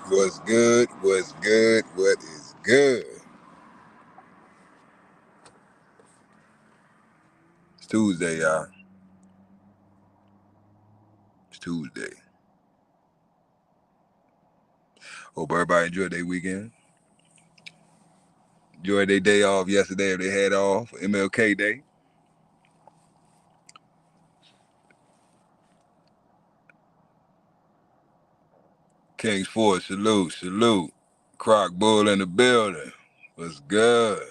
What's good? What's good? What is good? It's Tuesday, y'all. It's Tuesday. Hope everybody enjoyed their weekend. Enjoyed their day off yesterday if they had off. MLK Day. Kings Ford, salute, salute. Croc Bull in the building. What's good?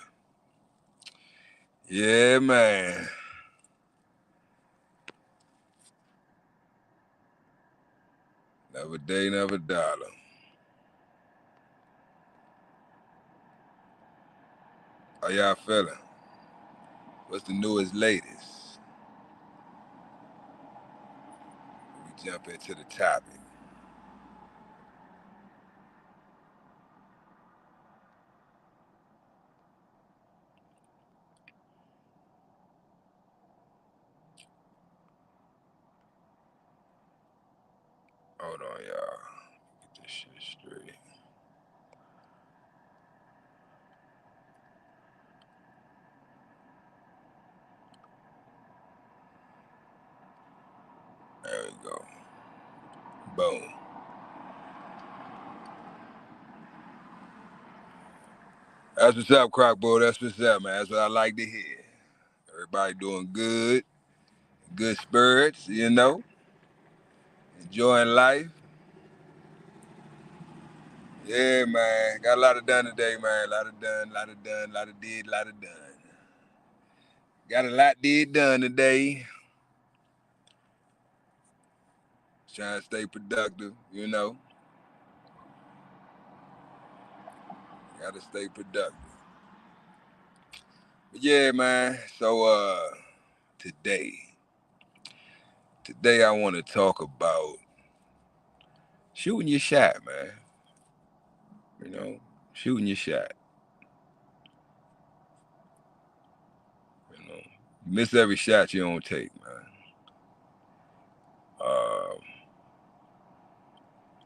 Yeah, man. Never day, never dollar. How y'all feeling? What's the newest, latest? We jump into the topic. Hold on, y'all. Get this shit straight. There we go. Boom. That's what's up, Croc Bull. That's what's up, man. That's what I like to hear. Everybody doing good. Good spirits, enjoying life. Yeah, man. Got a lot of done today, man. A lot of done, a lot of done, a lot of did, a lot of done. Got a lot did done today. Trying to stay productive, Gotta stay productive. But yeah, man. So today I want to talk about shooting your shot, man. Shooting your shot. You miss every shot you don't take, man.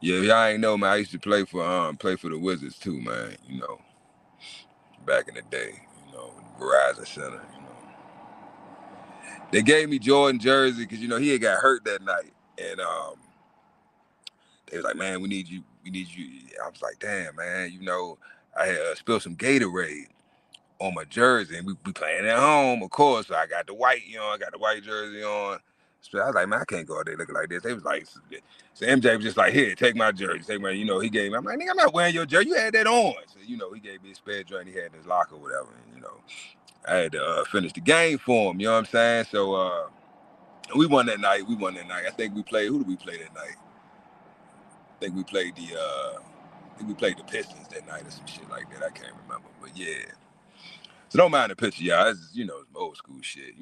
Yeah, y'all ain't know, man. I used to play for the Wizards too, man. Back in the day, Verizon Center. They gave me Jordan jersey because he had got hurt that night, and they was like, man, we need you. I was like, damn, man. I had spilled some Gatorade on my jersey, and we playing at home, of course. So I got the white, I got the white jersey on. So I was like, man, I can't go out there looking like this. They was like, so MJ was just like, here, take my jersey. He gave me, I'm like, nigga, I'm not wearing your jersey. You had that on. So, he gave me his spare joint he had in his locker or whatever. And, I had to finish the game for him, you know what I'm saying? So we won that night. I think we played, who did we play that night? I think we played the Pistons that night or some shit like that. I can't remember. But yeah. So don't mind the picture, y'all. It's, some old school shit,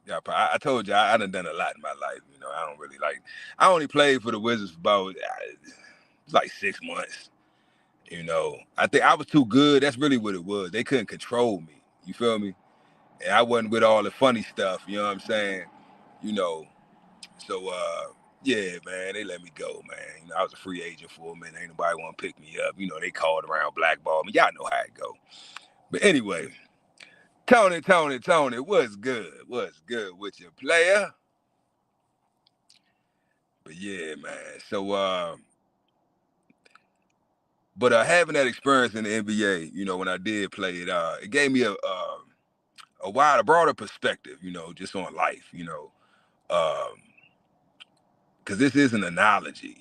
Yeah, I told you I done done a lot in my life. I don't really like. I only played for the Wizards for about it's like 6 months. I think I was too good. That's really what it was. They couldn't control me. You feel me? And I wasn't with all the funny stuff. You know what I'm saying? You know. So yeah, man, they let me go, man. I was a free agent for a minute. Ain't nobody want to pick me up. They called around blackball me. Y'all know how it go. But anyway. Tony, what's good? What's good with your player? But yeah, man. So, but having that experience in the NBA, when I did play it, it gave me a wider, broader perspective, just on life, because this is an analogy,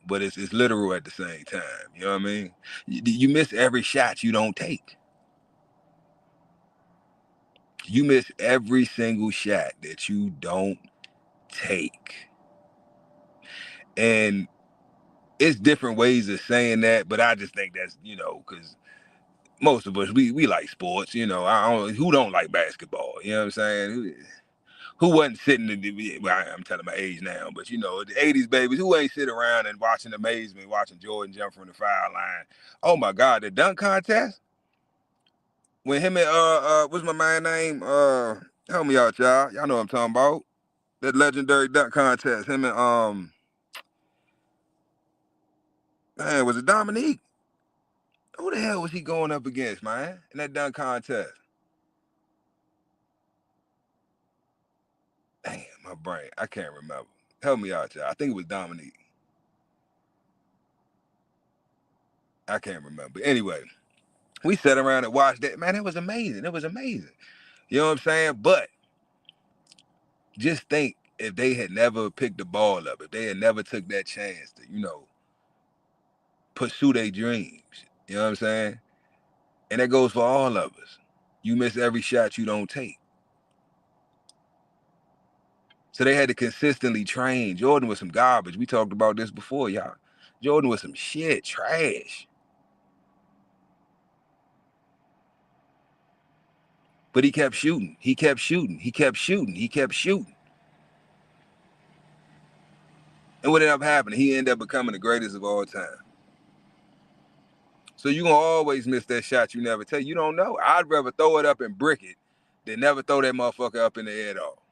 but it's literal at the same time. You know what I mean? You miss every shot you don't take. You miss every single shot that you don't take. And it's different ways of saying that, but I just think that's, because most of us, we like sports, who don't like basketball, you know what I'm saying? Who wasn't sitting well, I'm telling my age now, but the 80s babies, who ain't sit around and watching amazement, watching Jordan jump from the foul line. Oh my God, the dunk contest? When him and, what's my man name? Help me out, y'all. Y'all know what I'm talking about. That legendary dunk contest. Him and, Man, was it Dominique? Who the hell was he going up against, man, in that dunk contest? Damn, my brain. I can't remember. Help me out, y'all. I think it was Dominique. I can't remember. Anyway, we sat around and watched that. Man, it was amazing. It was amazing. You know what I'm saying? But just think if they had never picked the ball up, if they had never took that chance to, pursue their dreams. You know what I'm saying? And that goes for all of us. You miss every shot you don't take. So they had to consistently train. Jordan was some garbage. We talked about this before, y'all. Jordan was some shit, trash. But he kept shooting. He kept shooting. He kept shooting. He kept shooting. And what ended up happening? He ended up becoming the greatest of all time. So you're going to always miss that shot you never take. You don't know. I'd rather throw it up and brick it than never throw that motherfucker up in the air at all.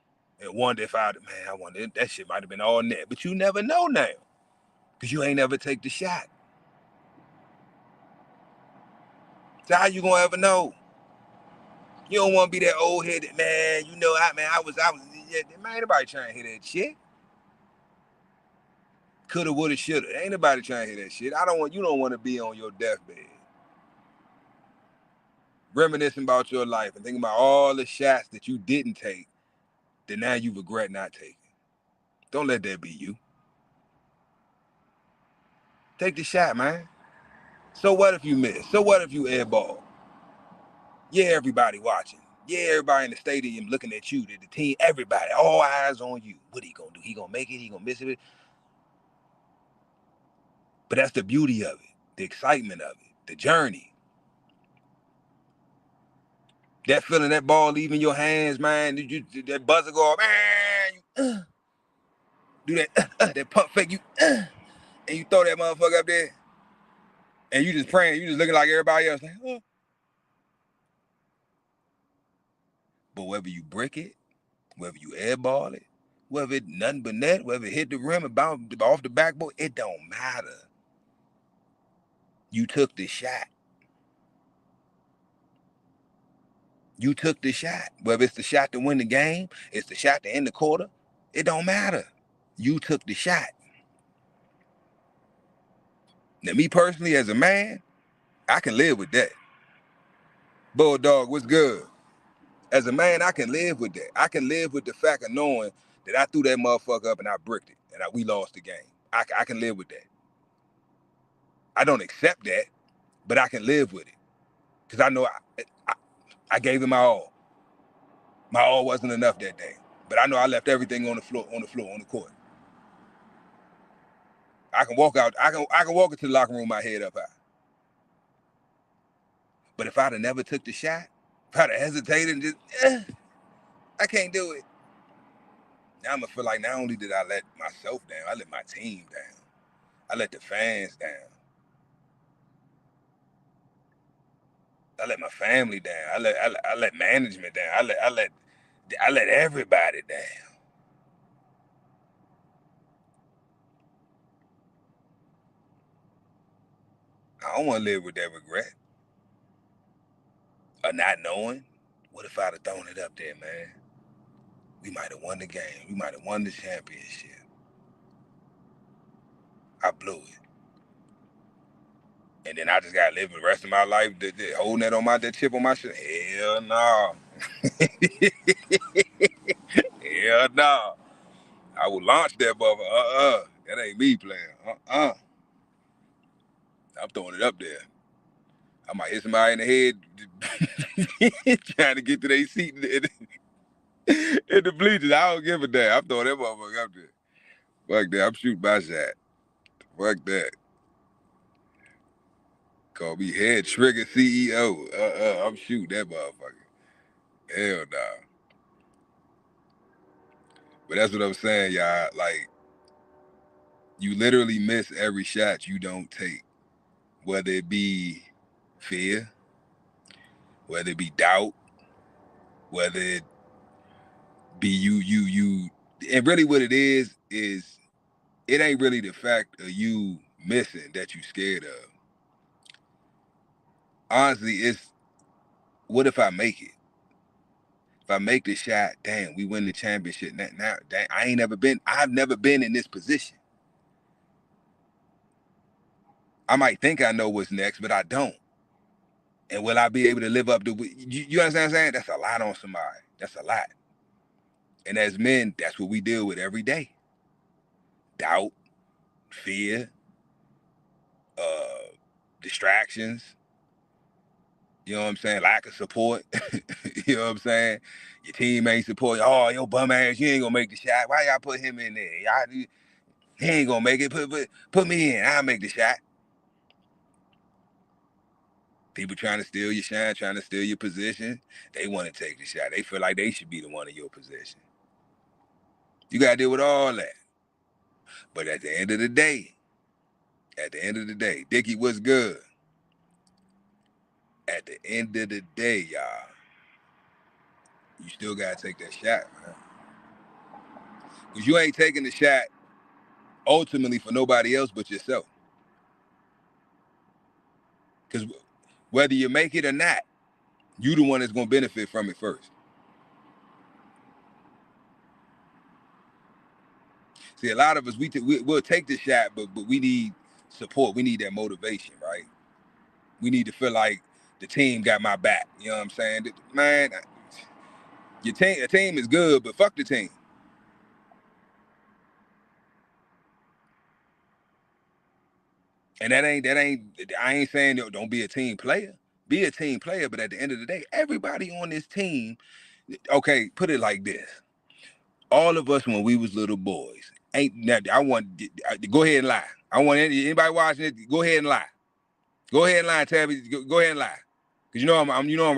And wonder if I wonder if that shit might have been all net. But you never know now. Because you ain't never take the shot. So how you going to ever know? You don't want to be that old-headed, man, I was, yeah, man, ain't nobody trying to hear that shit. Coulda, woulda, shoulda. Ain't nobody trying to hear that shit. You don't want to be on your deathbed. Reminiscing about your life and thinking about all the shots that you didn't take that now you regret not taking. Don't let that be you. Take the shot, man. So what if you miss? So what if you airball? Yeah, everybody watching. Yeah, everybody in the stadium looking at you, the team, everybody, all eyes on you. What he gonna do? He gonna make it? He gonna miss it? But that's the beauty of it, the excitement of it, the journey. That feeling, that ball leaving your hands, man. That buzzer go off, man. You do that pump fake, and you throw that motherfucker up there, and you just praying, you just looking like everybody else. Like, oh. But whether you brick it, whether you airball it, whether it nothing but net, whether it hit the rim and bounce off the backboard, it don't matter. You took the shot. You took the shot. Whether it's the shot to win the game, it's the shot to end the quarter, it don't matter. You took the shot. Now, me personally, as a man, I can live with that. Bulldog, what's good? As a man, I can live with that. I can live with the fact of knowing that I threw that motherfucker up and I bricked it and we lost the game. I can live with that. I don't accept that, but I can live with it because I know I gave it my all. My all wasn't enough that day, but I know I left everything on the floor, on the court. I can walk out. I can walk into the locker room, my head up high. But if I'd have never took the shot, if I'd have hesitated and just, I can't do it. Now I'm gonna feel like not only did I let myself down, I let my team down. I let the fans down. I let my family down. I let management down. I let everybody down. I don't want to live with that regret of not knowing. What if I'd have thrown it up there, man? We might have won the game. We might have won the championship. I blew it. And then I just got to live the rest of my life holding that chip on my shoulder. Hell no. Hell no. I will launch that motherfucker. That ain't me playing. I'm throwing it up there. I might hit somebody in the head trying to get to their seat in the bleachers. I don't give a damn. I'm throwing that motherfucker up there. Fuck that. I'm shooting my shot. Fuck that. Call me head trigger CEO. I'm shooting that motherfucker. Hell nah. But that's what I'm saying, y'all. Like, you literally miss every shot you don't take. Whether it be fear, whether it be doubt, whether it be you. And really what it is it ain't really the fact of you missing that you scared of? Honestly, it's what if I make it? If I make the shot, damn, we win the championship. Now damn, I've never been in this position. I might think I know what's next, but I don't. And will I be able to live up to, you understand what I'm saying? That's a lot on somebody. That's a lot. And as men, that's what we deal with every day. Doubt, fear, distractions, you know what I'm saying? Lack of support. You know what I'm saying? Your team ain't support. Oh, your bum ass, you ain't gonna make the shot. Why y'all put him in there? He ain't gonna make it. Put me in. I'll make the shot. People trying to steal your shine, trying to steal your position. They want to take the shot. They feel like they should be the one in your position. You gotta deal with all that. But at the end of the day, Dickie, what's good? At the end of the day, y'all, you still gotta take that shot, man. Because you ain't taking the shot ultimately for nobody else but yourself. Because whether you make it or not, you the one that's gonna benefit from it first. See, a lot of us, we'll take the shot, but we need support. We need that motivation, right? We need to feel like the team got my back. You know what I'm saying? Man, your team is good, but fuck the team. And I ain't saying don't be a team player. Be a team player, but at the end of the day, everybody on this team, okay, put it like this. All of us when we was little boys, go ahead and lie. I want anybody watching it, go ahead and lie. Go ahead and lie, Tabby. Go ahead and lie. Cause you know I'm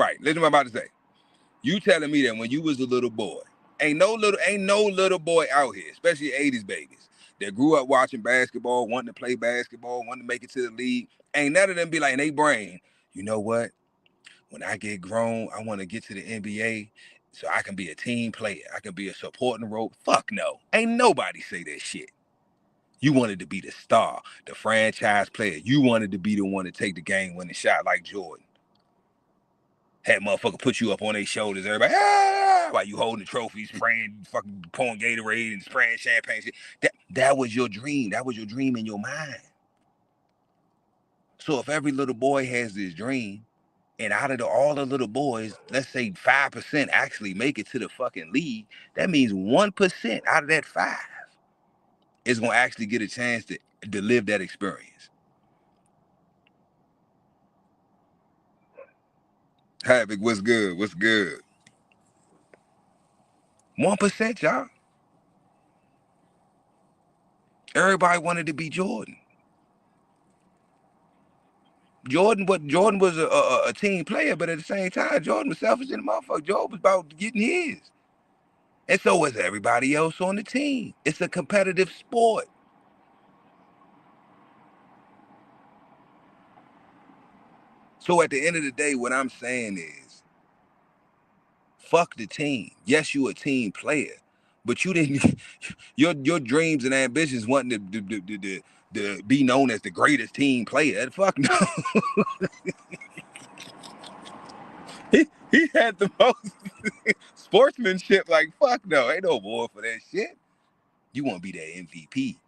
right. Listen to what I'm about to say. You telling me that when you was a little boy, ain't no little boy out here, especially 80s babies, that grew up watching basketball, wanting to play basketball, wanting to make it to the league. Ain't none of them be like in their brain, you know what? When I get grown, I want to get to the NBA so I can be a team player. I can be a supporting role. Fuck no. Ain't nobody say that shit. You wanted to be the star, the franchise player. You wanted to be the one to take the game winning shot like Jordan. Had motherfucker put you up on their shoulders, everybody, while you holding the trophy, spraying, fucking pouring Gatorade and spraying champagne. That was your dream. That was your dream in your mind. So if every little boy has this dream, and out of all the little boys, let's say 5% actually make it to the fucking league, that means 1% out of that 5 is gonna actually get a chance to live that experience. Havoc, what's good? What's good? 1%, y'all. Everybody wanted to be Jordan. Jordan was a team player, but at the same time, Jordan was selfish in the motherfucker. Jordan was about getting his. And so was everybody else on the team. It's a competitive sport. So at the end of the day, what I'm saying is, fuck the team. Yes, you a team player, but you didn't. Your dreams and ambitions wanting to be known as the greatest team player. Fuck no. he had the most sportsmanship. Like fuck no, ain't no more for that shit. You want to be that MVP,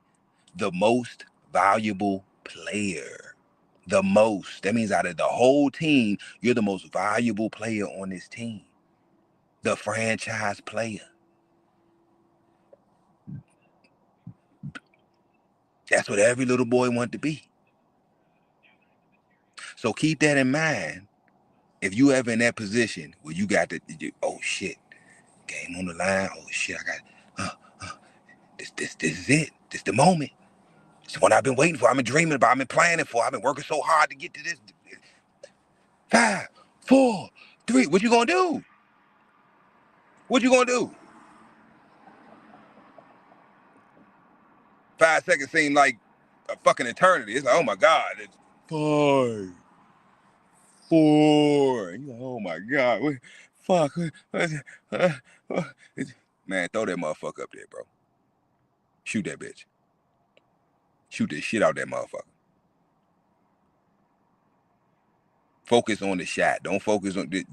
the most valuable player. The most. That means out of the whole team, you're the most valuable player on this team. The franchise player. That's what every little boy wants to be. So keep that in mind. If you ever in that position where you got oh shit, game on the line. Oh shit, I got this is it. This the moment. It's what I've been waiting for. I've been dreaming about. I've been planning for. I've been working so hard to get to this. 5, 4, 3. What you gonna do? What you gonna do? 5 seconds seem like a fucking eternity. It's like, oh my God. It's 5, 4. And you're like, oh my God. Fuck. Man, throw that motherfucker up there, bro. Shoot that bitch. Shoot the shit out that motherfucker. Focus on the shot. Don't focus on the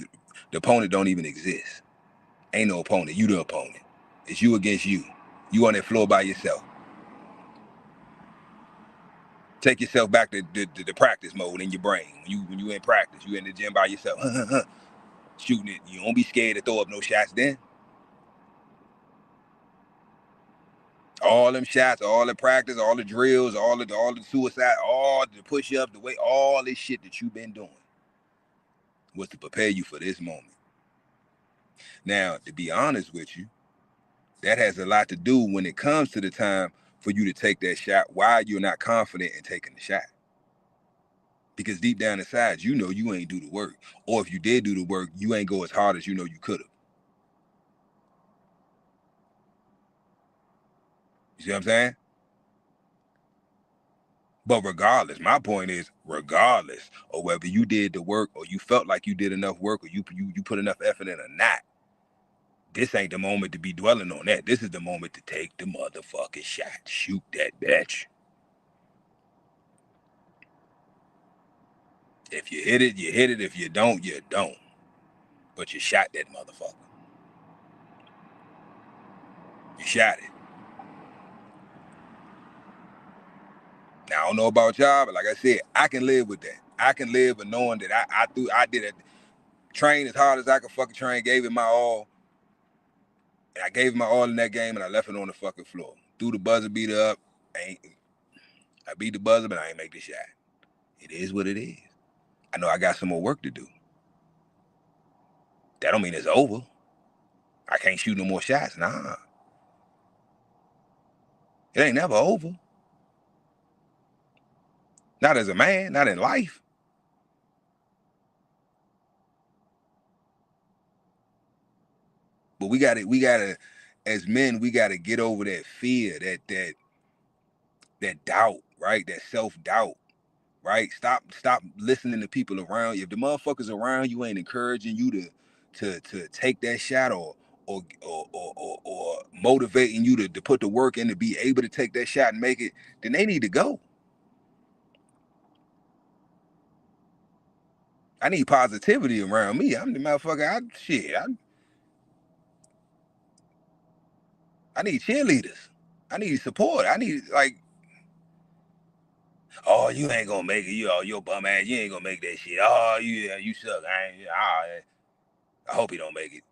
opponent. Don't even exist. Ain't no opponent. You the opponent. It's you against you. You on that floor by yourself. Take yourself back to the practice mode in your brain. When you in practice, you in the gym by yourself, shooting it. You don't be scared to throw up no shots then. All them shots, all the practice, all the drills, all the suicide, all the push-ups, the weight, all this shit that you've been doing was to prepare you for this moment. Now, to be honest with you, that has a lot to do when it comes to the time for you to take that shot, why you're not confident in taking the shot. Because deep down inside, you know you ain't do the work. Or if you did do the work, you ain't go as hard as you know you could have. You see what I'm saying? But regardless, my point is, regardless of whether you did the work or you felt like you did enough work or you put enough effort in or not, this ain't the moment to be dwelling on that. This is the moment to take the motherfucking shot. Shoot that bitch. If you hit it, you hit it. If you don't, you don't. But you shot that motherfucker. You shot it. Now, I don't know about y'all, but like I said, I can live with that. I can live with knowing that I did it. Train as hard as I could fucking train, gave it my all. And I gave it my all in that game, and I left it on the fucking floor. Threw the buzzer beater up. I beat the buzzer, but I ain't make the shot. It is what it is. I know I got some more work to do. That don't mean it's over. I can't shoot no more shots. Nah. It ain't never over. Not as a man, not in life. But we gotta, as men, we gotta get over that fear, that doubt, right? That self-doubt, right? Stop listening to people around you. If the motherfuckers around you ain't encouraging you to take that shot or motivating you to put the work in to be able to take that shot and make it, then they need to go. I need positivity around me. I'm the motherfucker. I need cheerleaders. I need support. I need oh, you ain't gonna make it. You bum ass. You ain't gonna make that shit. Oh, you suck. I hope he don't make it.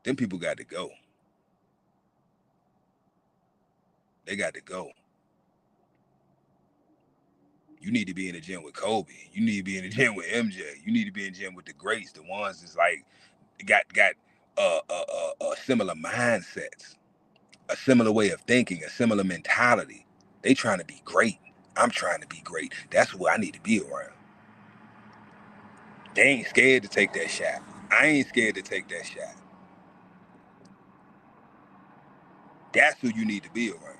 Them people got to go. They got to go. You need to be in the gym with Kobe. You need to be in the gym with MJ. You need to be in the gym with the greats, the ones that's like got similar mindsets, a similar way of thinking, a similar mentality. They trying to be great. I'm trying to be great. That's who I need to be around. They ain't scared to take that shot. I ain't scared to take that shot. That's who you need to be around.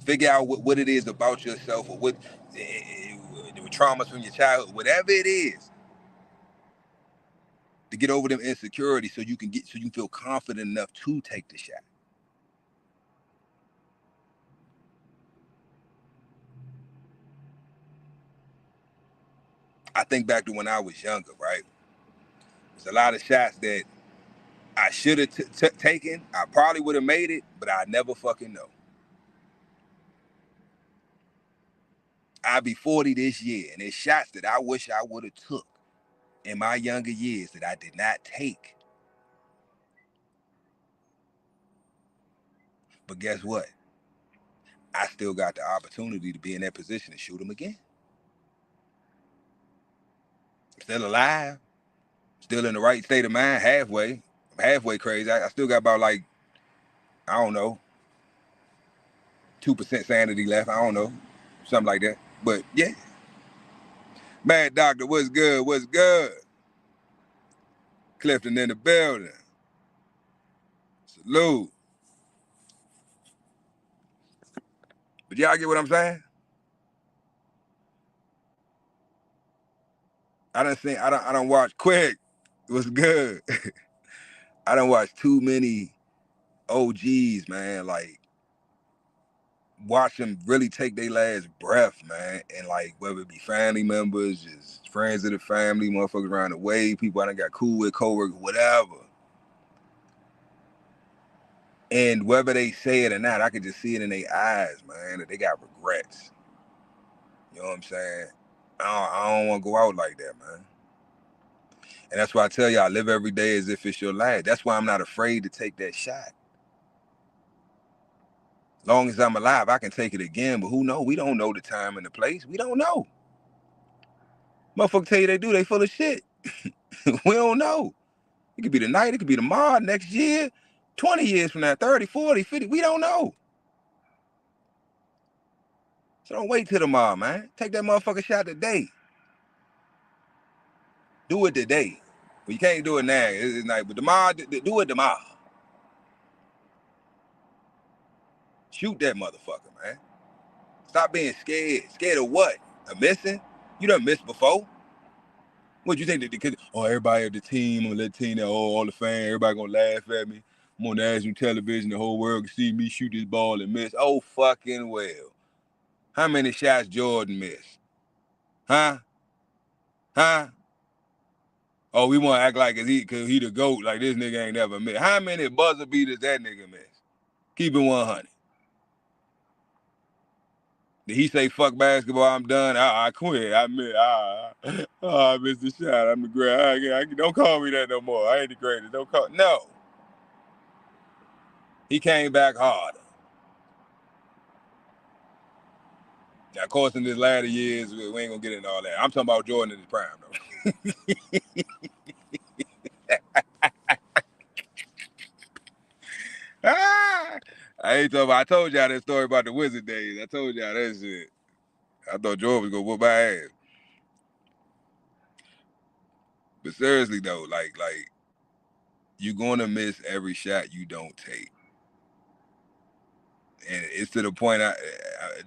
Figure out what it is about yourself or what traumas from your childhood, whatever it is, to get over them insecurities so you can feel confident enough to take the shot. I think back to when I was younger, right? There's a lot of shots that I should have taken. I probably would have made it, but I never fucking know. I'll be 40 this year, and there's shots that I wish I would have took in my younger years that I did not take. But guess what? I still got the opportunity to be in that position to shoot them again. I'm still alive, still in the right state of mind, halfway. I'm halfway crazy. I still got about I don't know, 2% sanity left. I don't know, something like that. But yeah. Mad Doctor, what's good? What's good? Clifton in the building. Salute. But y'all get what I'm saying? I don't watch Quick. What's good? I done watched too many OGs, man, like watch them really take their last breath, man. And like whether it be family members, just friends of the family, motherfuckers around the way, people I done got cool with, coworkers, whatever. And whether they say it or not, I could just see it in their eyes, man, that they got regrets. You know what I'm saying? I don't want to go out like that, man. And that's why I tell y'all, live every day as if it's your last. That's why I'm not afraid to take that shot. As long as I'm alive, I can take it again. But who knows? We don't know the time and the place. We don't know. Motherfuckers tell you they do, they full of shit. We don't know. It could be tonight, it could be tomorrow, next year, 20 years from now, 30, 40, 50. We don't know. So don't wait till tomorrow, man. Take that motherfucking shot today. Do it today. But you can't do it now. It's night. But tomorrow, do it tomorrow. Shoot that motherfucker, man. Stop being scared. Scared of what? Of missing? You done missed before. What you think that because everybody at the team, I'm gonna let the team know, all the fans, everybody gonna laugh at me. I'm on national television, the whole world can see me shoot this ball and miss. Oh fucking well. How many shots Jordan missed? Huh? Oh, we wanna act like cause he the GOAT, like this nigga ain't never missed. How many buzzer beaters that nigga missed? Keep it 100. Did he say fuck basketball? I'm done. I quit. I missed the shot. I'm the great. Don't call me that no more. I ain't the greatest. Don't call. No. He came back harder. Now, of course, in his latter years, we ain't gonna get into all that. I'm talking about Jordan in his prime, though. I ain't talking about. I told y'all that story about the Wizard days. I told y'all that shit. I thought Jordan was gonna whoop my ass. But seriously though, like you're gonna miss every shot you don't take. And it's to the point,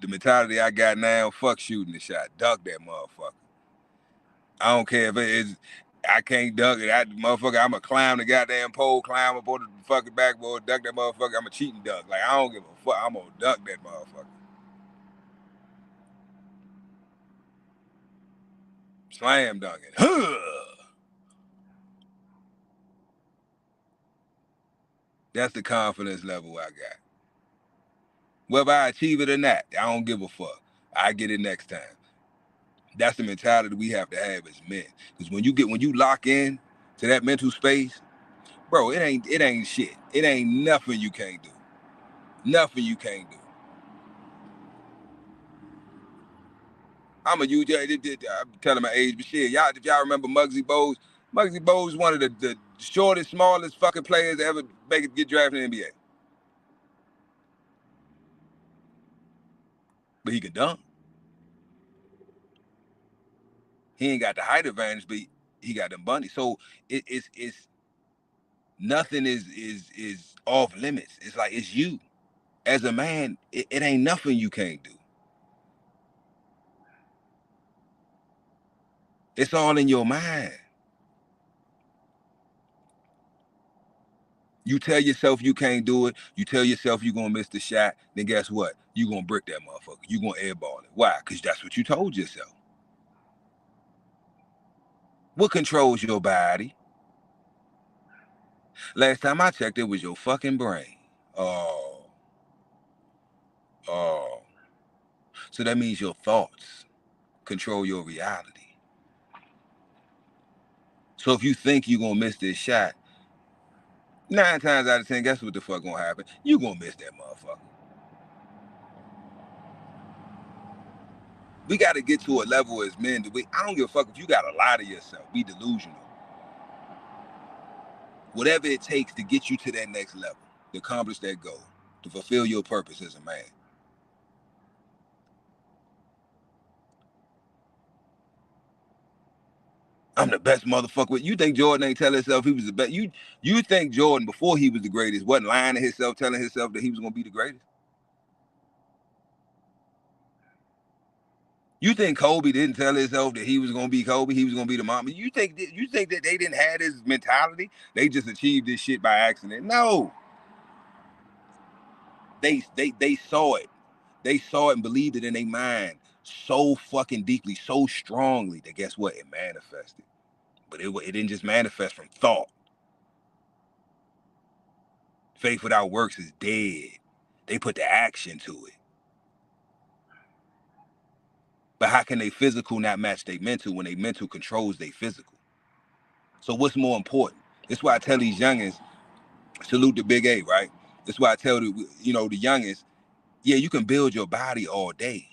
the mentality I got now, fuck shooting the shot. Dunk that motherfucker. I don't care if it's, I can't dunk it. Motherfucker, I'm going to climb the goddamn pole, climb up on the fucking backboard, dunk that motherfucker. I'm a cheating dunk. Like, I don't give a fuck. I'm going to dunk that motherfucker. Slam dunking. That's the confidence level I got. Whether I achieve it or not, I don't give a fuck. I get it next time. That's the mentality we have to have as men. Because when you lock in to that mental space, bro, it ain't shit. It ain't nothing you can't do. Nothing you can't do. I'm telling my age, but shit, y'all, if y'all remember Muggsy Bogues, one of the shortest, smallest fucking players to ever get drafted in the NBA. But he can dunk. He ain't got the height advantage, but he got them bunnies. So it's nothing is off limits. It's like it's you. As a man, it ain't nothing you can't do. It's all in your mind. You tell yourself you can't do it. You tell yourself you're going to miss the shot. Then guess what? You're going to brick that motherfucker. You're going to airball it. Why? Because that's what you told yourself. What controls your body? Last time I checked, it was your fucking brain. Oh. So that means your thoughts control your reality. So if you think you're going to miss this shot, 9 times out of 10, guess what the fuck going to happen? You're going to miss that motherfucker. We got to get to a level as men that I don't give a fuck if you got to lie to yourself. Be delusional. Whatever it takes to get you to that next level, to accomplish that goal, to fulfill your purpose as a man. I'm the best motherfucker. You think Jordan ain't tell himself he was the best? You think Jordan, before he was the greatest, wasn't lying to himself, telling himself that he was going to be the greatest? You think Kobe didn't tell himself that he was gonna be Kobe? He was gonna be the mom. You think that they didn't have this mentality? They just achieved this shit by accident? No, they saw it. They saw it and believed it in their mind so fucking deeply, so strongly that guess what? It manifested. But it didn't just manifest from thought. Faith without works is dead. They put the action to it. But how can they physical not match their mental when they mental controls their physical? So what's more important? That's why I tell these youngins, salute the big A, right? That's why I tell the youngins, yeah, you can build your body all day.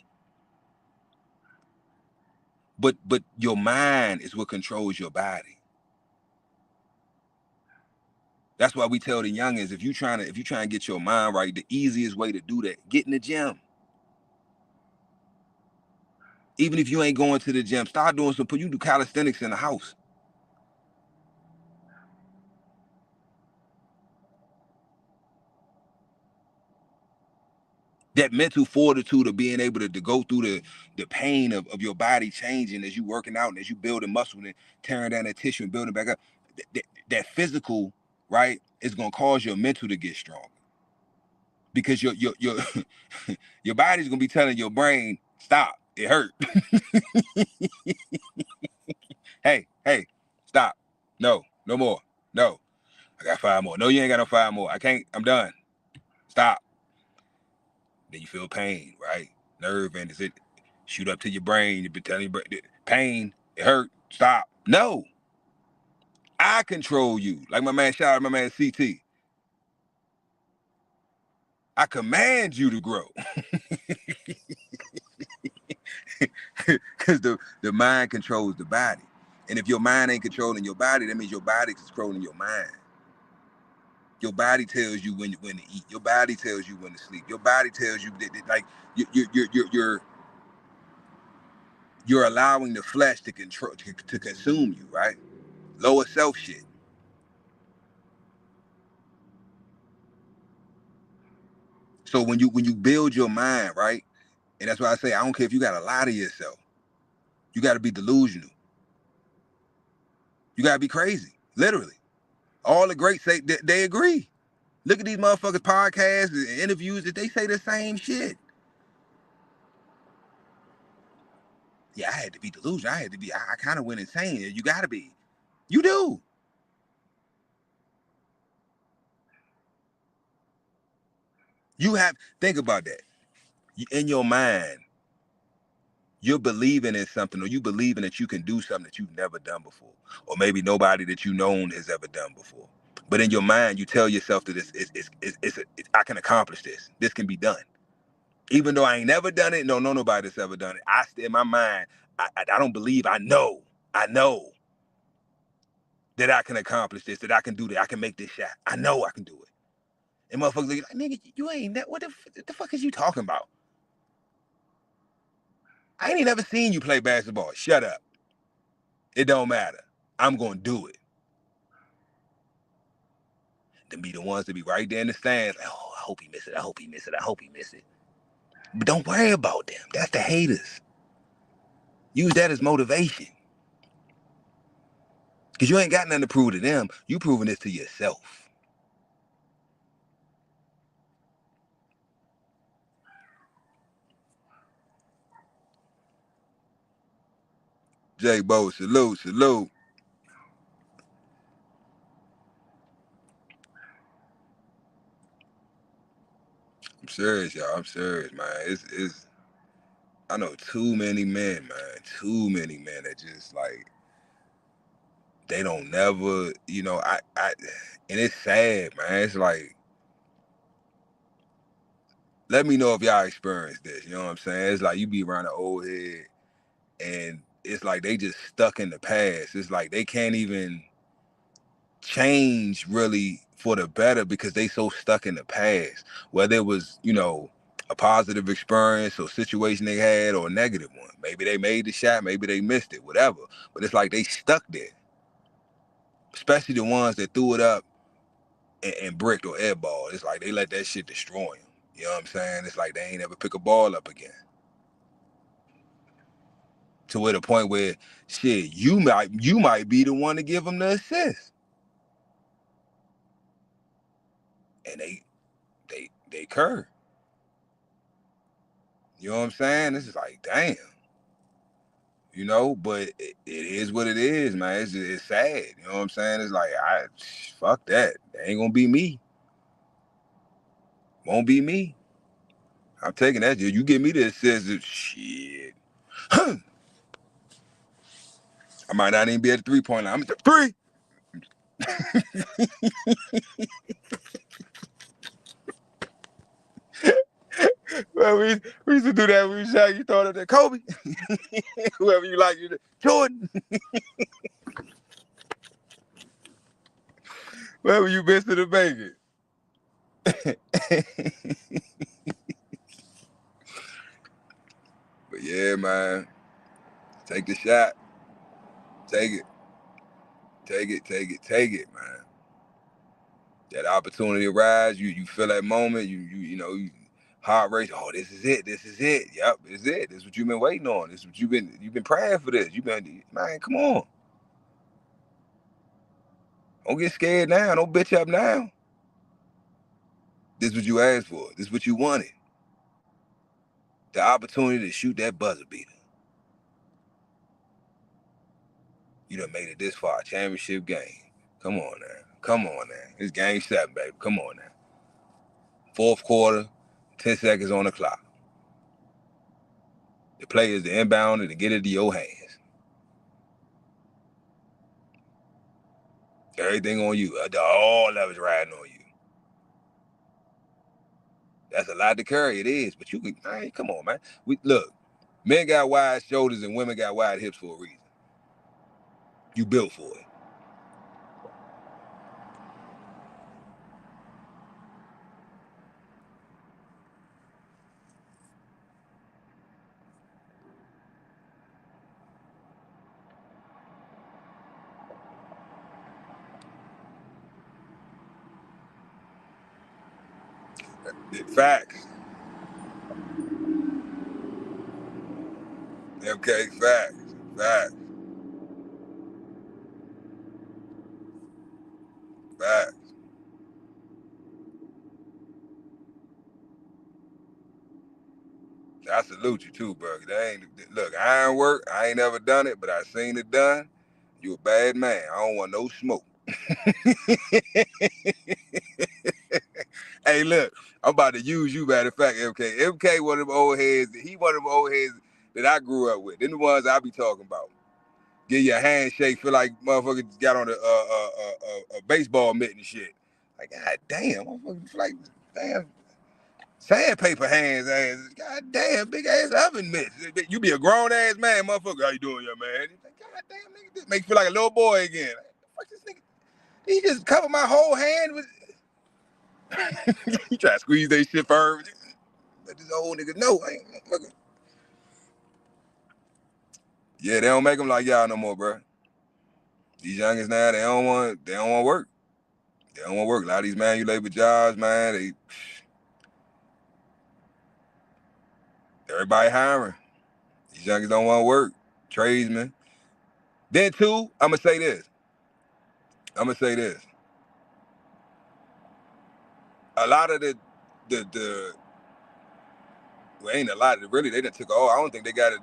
But your mind is what controls your body. That's why we tell the youngins, if you trying to get your mind right, the easiest way to do that, get in the gym. Even if you ain't going to the gym, start doing you do calisthenics in the house. That mental fortitude of being able to go through the pain of your body changing as you working out and as you building muscle and tearing down that tissue and building back up. That physical, right, is gonna cause your mental to get stronger. Because your your body's gonna be telling your brain, stop, it hurt. hey, stop. No more. No. I got 5 more. No, you ain't got no 5 more. I can't, I'm done. Stop. Then you feel pain, right? Nerve and is it shoot up to your brain, you've been telling your brain, pain, it hurt, stop. No. I control you. Like my man, shout out my man CT. I command you to grow. Because the mind controls the body. And if your mind ain't controlling your body, that means your body's controlling your mind. Your body tells you when to eat. Your body tells you when to sleep. Your body tells you that like you're allowing the flesh to control to consume you, right? Lower self shit. So when you build your mind, right? And that's why I say I don't care if you gotta lie to yourself. You gotta be delusional. You gotta be crazy. Literally. All the greats say they agree. Look at these motherfuckers podcasts and interviews that they say the same shit. Yeah, I had to be delusional. I kind of went insane. You gotta be. You do. You have, think about that. In your mind, you're believing in something, or you believing that you can do something that you've never done before, or maybe nobody that you known has ever done before. But in your mind, you tell yourself that I can accomplish this. This can be done. Even though I ain't never done it, no nobody that's ever done it. In my mind, I don't believe. I know that I can accomplish this. That I can do that. I can make this shot. I know I can do it. And motherfuckers like, nigga, you ain't that. What the fuck is you talking about? I ain't never seen you play basketball. Shut up. It don't matter. I'm gonna do it. Then be the ones to be right there in the stands. Like, oh, I hope he miss it. I hope he miss it. I hope he miss it. But don't worry about them. That's the haters. Use that as motivation. Because you ain't got nothing to prove to them. You proving this to yourself. J Bo, salute. I'm serious, y'all. I'm serious, man. It's I know too many men, man. Too many men that just like they don't never, and it's sad, man. It's like, let me know if y'all experience this. You know what I'm saying? It's like you be around an old head and it's like they just stuck in the past. It's like they can't even change really for the better because they so stuck in the past. Whether it was, a positive experience or situation they had or a negative one. Maybe they made the shot, maybe they missed it, whatever. But it's like they stuck there. Especially the ones that threw it up and bricked or airball. It's like they let that shit destroy them. You know what I'm saying? It's like they ain't ever pick a ball up again. to where the point where shit, you might be the one to give them the assist. And they curve. You know what I'm saying? This is like, damn. You know, but it is what it is, man. It's sad. You know what I'm saying? It's like, fuck that. That ain't gonna be me. Won't be me. I'm taking that. You give me the assist, shit. I might not even be at the 3-point line. I'm at the 3. Well, we used to do that when we shot. You thought of that Kobe. Whoever you like, you Jordan. Wherever you been to the bacon. But yeah, man. Take the shot. Take it. Take it, man. That opportunity arrives, you feel that moment, you know, heart rate, oh, this is it. Yep, this is it. This is what you've been waiting on. This is what you've been praying for this. Man, come on. Don't get scared now. Don't bitch up now. This is what you asked for. This is what you wanted. The opportunity to shoot that buzzer beater. You done made it this far. Championship game. Come on now. It's game 7, baby. Come on now. 4th quarter, 10 seconds on the clock. The play is the inbound and to get it to your hands. Everything on you. All of it's riding on you. That's a lot to carry. It is. But you can, man, come on, man. Look, men got wide shoulders and women got wide hips for a reason. You built for it. Facts. Okay, facts. Facts. I salute you too, bro. Look, iron work, I ain't never done it, but I seen it done. You a bad man. I don't want no smoke. Hey, look, I'm about to use you, matter of fact, MK. MK, one of them old heads, he one of them old heads that I grew up with. Them the ones I be talking about. Give you a handshake, feel like motherfucker got on a baseball mitt and shit. Like, god damn, motherfucker, like, damn, sandpaper hands, ass. God damn, big ass oven mitts. You be a grown ass man, motherfucker. How you doing, young man? Like, god damn, nigga, this make you feel like a little boy again. Like, fuck this nigga. He just covered my whole hand with. You try to squeeze that shit firm. Let this old nigga know. Yeah, they don't make them like y'all no more, bro. These youngins now, they don't want work. They don't want work. A lot of these manual labor jobs, man, everybody hiring. These youngins don't want work. Tradesmen. Then too, I'm gonna say this. A lot of the well, ain't a lot. Really, they done took all. I don't think they got it.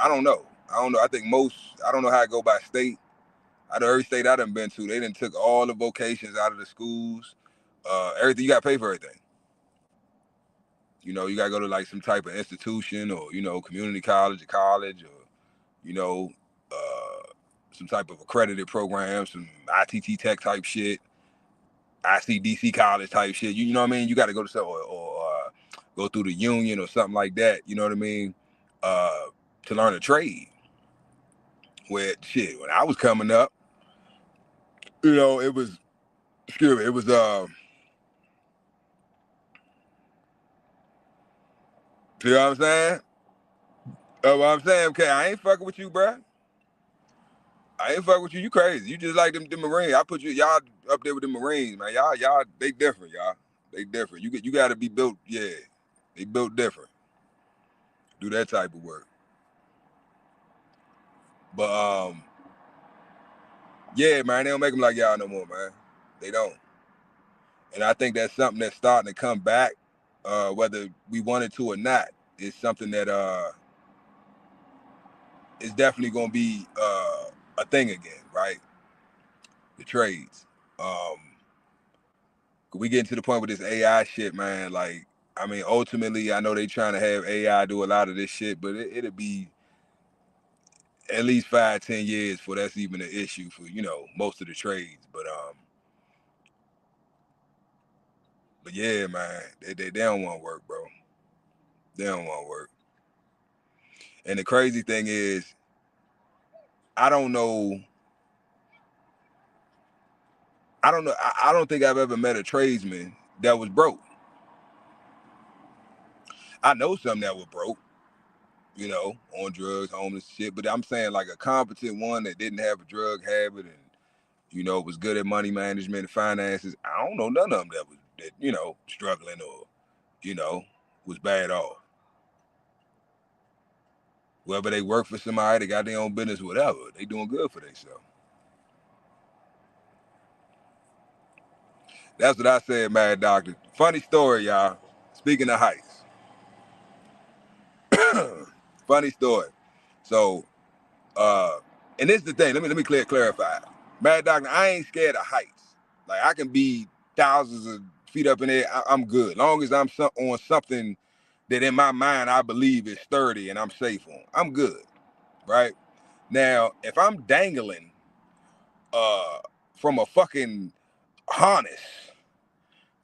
I don't know. I think most. I don't know how it go by state. Out of every state I done been to, they done took all the vocations out of the schools. Everything, you got to pay for everything. You know, you got to go to like some type of institution or, you know, community college or, you know, some type of accredited program, some ITT Tech type shit, ICDC college type shit. You know what I mean? You got to go to some or go through the union or something like that. You know what I mean? To learn a trade. Where shit, when I was coming up, you know, it was you know what I'm saying? What I'm saying, okay, I ain't fucking with you, bro. I ain't fucking with you. You crazy. You just like them Marines. I put y'all up there with the Marines, man. Y'all, they different, y'all. They different. You got to be built, yeah. They built different. Do that type of work. But yeah, man, they don't make them like y'all no more, man. They don't. And I think that's something that's starting to come back, whether we want it to or not. It's something that is definitely gonna be a thing again, right? The trades. We getting to the point with this AI shit, man. Like, I mean, ultimately, I know they trying to have AI do a lot of this shit, but it'll be at least 5-10 years before that's even an issue for, you know, most of the trades. But yeah, man, they don't want to work, bro. They don't want to work. And the crazy thing is, I don't know. I don't think I've ever met a tradesman that was broke. I know some that were broke, you know, on drugs, homeless shit. But I'm saying like a competent one that didn't have a drug habit and, you know, was good at money management and finances. I don't know none of them that you know, struggling or, you know, was bad off. Whether they work for somebody, they got their own business, whatever, they doing good for themselves. That's what I said, Mad Doctor. Funny story, y'all. Speaking of heights. Funny story. So, and this is the thing. Let me clarify. Mad Doctor, I ain't scared of heights. Like, I can be thousands of feet up in there. I'm good. Long as I'm on something that in my mind I believe is sturdy and I'm safe on. I'm good, right? Now, if I'm dangling from a fucking harness,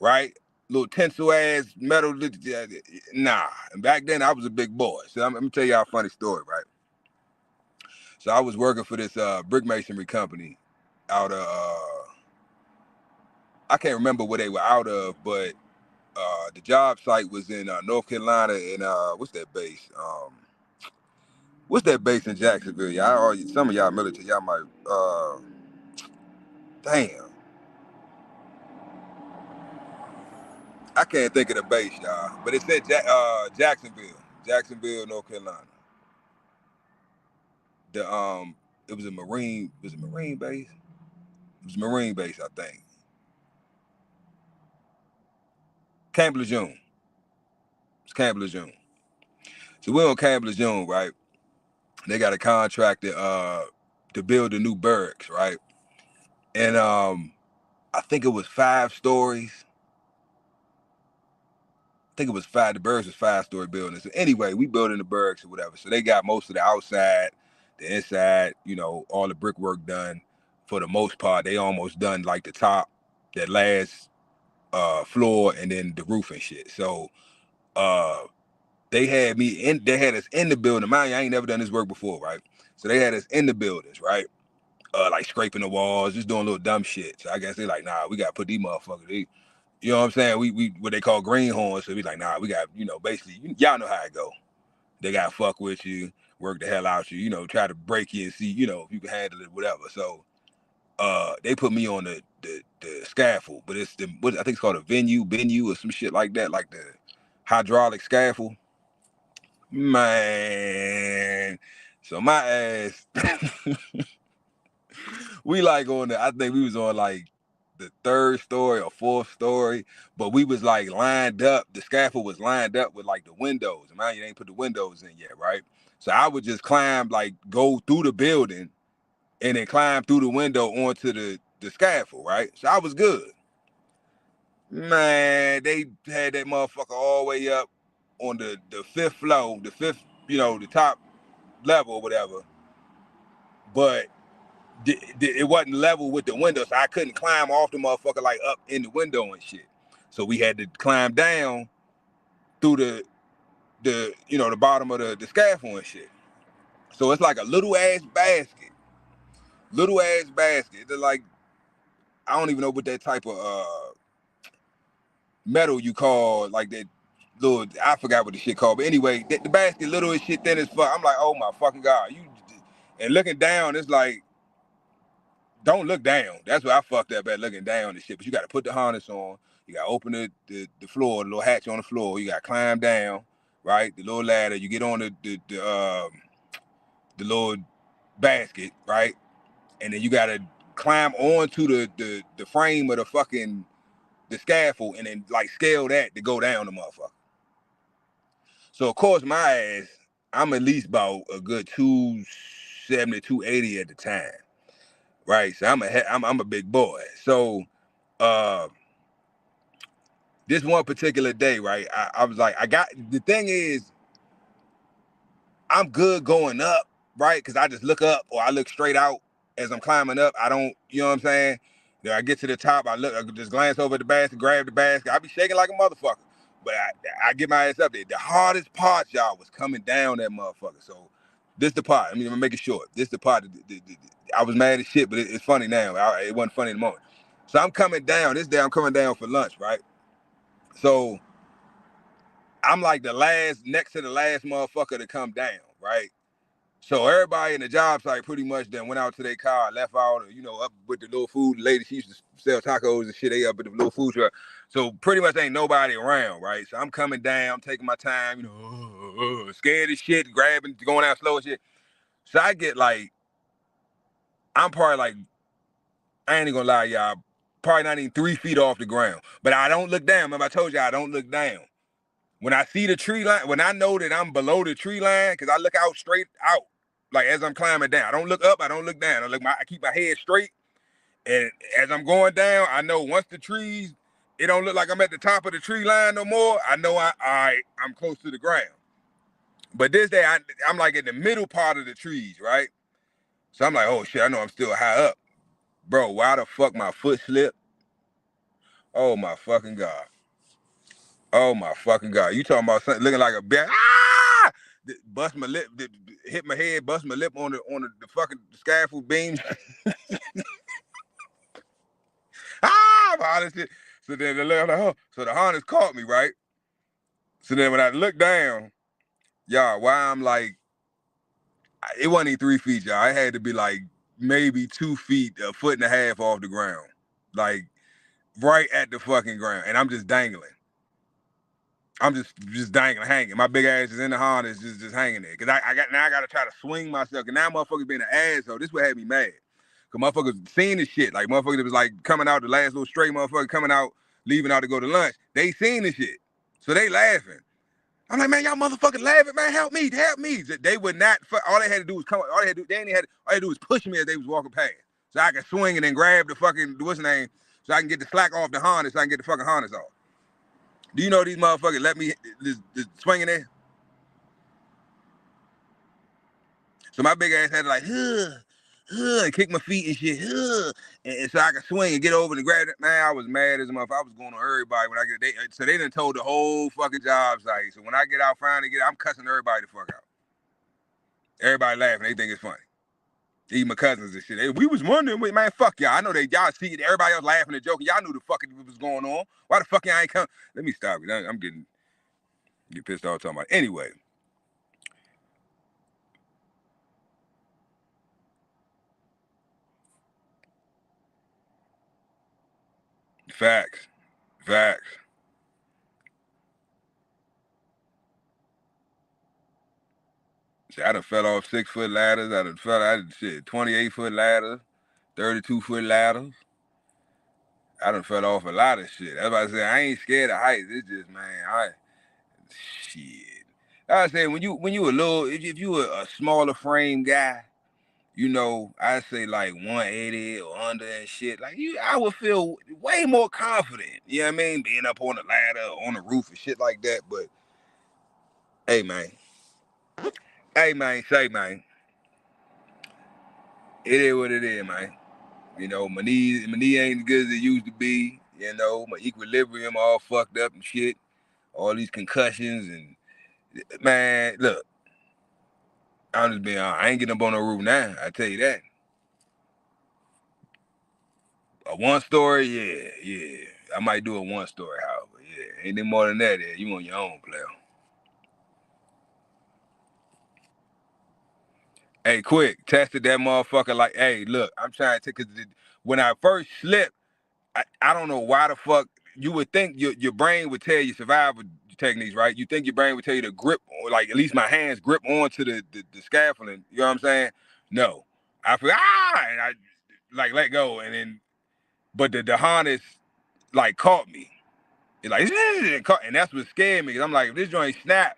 right? Little tinsel ass metal, nah. And back then I was a big boy. So I'm gonna tell y'all a funny story, right? So I was working for this brick masonry company out of I can't remember where they were out of, but the job site was in North Carolina and what's that base? What's that base in Jacksonville? Y'all, some of y'all military, y'all might damn. I can't think of the base, y'all. But it said Jacksonville, North Carolina. The it was a Marine base? It was a Marine base, I think. Camp Lejeune. It's Camp Lejeune. So we're on Camp Lejeune, right? They got a contract to build a new barracks, right? And I think it was 5 stories. I think it was 5. The barracks was 5-story buildings. So anyway, we building the barracks or whatever. So they got most of the outside, the inside, you know, all the brickwork done for the most part. They almost done like the top, that last floor, and then the roof and shit. So they had us in the building. Mind you, I ain't never done this work before, right? So they had us in the buildings, right? Like scraping the walls, just doing little dumb shit. So I guess they like, nah, we gotta put these motherfuckers. You know what I'm saying? We what they call greenhorns. So we like, nah, we got, you know, basically, y'all know how it go. They gotta fuck with you, work the hell out you, know, try to break you and see, you know, if you can handle it, whatever. So they put me on the scaffold, but it's what I think it's called a venue or some shit like that, like the hydraulic scaffold. Man. So my ass we like on I think we was on like the 3rd story or 4th story, but we was like lined up. The scaffold was lined up with like the windows. And man, you ain't put the windows in yet, right? So I would just climb, like go through the building and then climb through the window onto the scaffold, right? So I was good. Man, they had that motherfucker all the way up on the 5th floor, the 5th, you know, the top level or whatever. But it wasn't level with the window, so I couldn't climb off the motherfucker like up in the window and shit. So we had to climb down through the you know, the bottom of the scaffold and shit. So it's like a little ass basket. They're like, I don't even know what that type of metal you call, like that little, I forgot what the shit called. But anyway, the basket little as shit, thin as fuck. I'm like, oh my fucking God. And looking down, it's like, don't look down. That's what I fucked up at, looking down and shit. But you got to put the harness on. You got to open the floor, the little hatch on the floor. You got to climb down, right? The little ladder. You get on the little basket, right? And then you gotta climb onto the frame of the scaffold and then like scale that to go down the motherfucker. So of course my ass, I'm at least about a good 270, 280 at the time, right? So I'm a big boy. So this one particular day, right? I was like, the thing is, I'm good going up, right? Because I just look up or I look straight out as I'm climbing up. I don't, you know what I'm saying? Then I get to the top, I just glance over at the basket, grab the basket. I be shaking like a motherfucker. But I get my ass up there. The hardest part, y'all, was coming down that motherfucker. So this the part. I mean, I'm gonna make it short. This the part. I was mad as shit, but it's funny now. It wasn't funny in the moment. So I'm coming down. This day I'm coming down for lunch, right? So I'm like next to the last motherfucker to come down, right? So everybody in the job site pretty much then went out to their car, left out, up with the little food. The lady, she used to sell tacos and shit. They up at the little food truck. So pretty much ain't nobody around, right? So I'm coming down, taking my time, scared as shit, grabbing, going out slow as shit. So I get like, I'm probably like, I ain't gonna lie, y'all, probably not even 3 feet off the ground. But I don't look down. Remember I told you I don't look down. When I see the tree line, when I know that I'm below the tree line, because I look out straight out, like as I'm climbing down. I don't look up, I don't look down. I keep my head straight. And as I'm going down, I know once the trees, it don't look like I'm at the top of the tree line no more. I know I'm close to the ground. But this day, I'm like in the middle part of the trees, right? So I'm like, oh shit, I know I'm still high up. Bro, why the fuck my foot slipped? Oh my fucking God. Oh my fucking God. You talking about something looking like a bear. Ah! Bust my lip, hit my head, bust my lip on the fucking scaffold beam. All this shit. So then so the harness caught me, right? So then when I looked down, y'all, why I'm like, it wasn't even 3 feet, y'all. It had to be like maybe 2 feet, a foot and a half off the ground. Like right at the fucking ground. And I'm just dangling. I'm just dangling, hanging. My big ass is in the harness, just hanging there. Cause I gotta try to swing myself. And now motherfuckers being an asshole. This what had me mad. Cause motherfuckers seen this shit. Like motherfuckers that was like coming out, the last little stray motherfucker coming out, leaving out to go to lunch. They seen this shit. So they laughing. I'm like, man, y'all motherfucking laughing, man. Help me. They would not, all they had to do was come, all they had to do was push me as they was walking past. So I could swing and then grab the fucking, what's the name? So I can get the slack off the harness, so I can get the fucking harness off. Do you know these motherfuckers let me just swing in there? So my big ass had to like, and kick my feet and shit, and so I could swing and get over and grab it. Man, I was mad as a motherfucker. I was going on everybody when I get there. So they done told the whole fucking job site. So when I get out, finally I'm cussing everybody the fuck out. Everybody laughing. They think it's funny. Even my cousins and shit. We was wondering, man, fuck y'all. I know y'all see it. Everybody else laughing and joking. Y'all knew the fuck what was going on. Why the fuck y'all ain't come? Let me stop it. I'm getting pissed off talking about it. Anyway. Facts. See, I done fell off 6-foot ladders. I done fell out of shit, 28-foot ladders, 32-foot ladders. I done fell off a lot of shit. That's why I say I ain't scared of heights. It's just, man, shit. I say when you a little, if you a smaller frame guy, I say like 180 or under and shit. Like I would feel way more confident. You know what I mean? Being up on the ladder or on the roof and shit like that. But hey man, say man, it is what it is, man. My knee ain't as good as it used to be. My equilibrium all fucked up and shit. All these concussions and man, look, I'm just being honest. I ain't getting up on no roof now. I tell you that. A one story, yeah. I might do a one story house, but yeah, anything more than that, yeah, you on your own, player. Hey, quick, tested that motherfucker like, hey, look, I'm trying to take, cause when I first slipped, I don't know why the fuck, you would think your brain would tell you survival techniques, right? You think your brain would tell you to grip, or like at least my hands grip onto the scaffolding, you know what I'm saying? No. I feel, and I like let go, and then, but the harness like caught me. It like, and that's what scared me. I'm like, if this joint snap,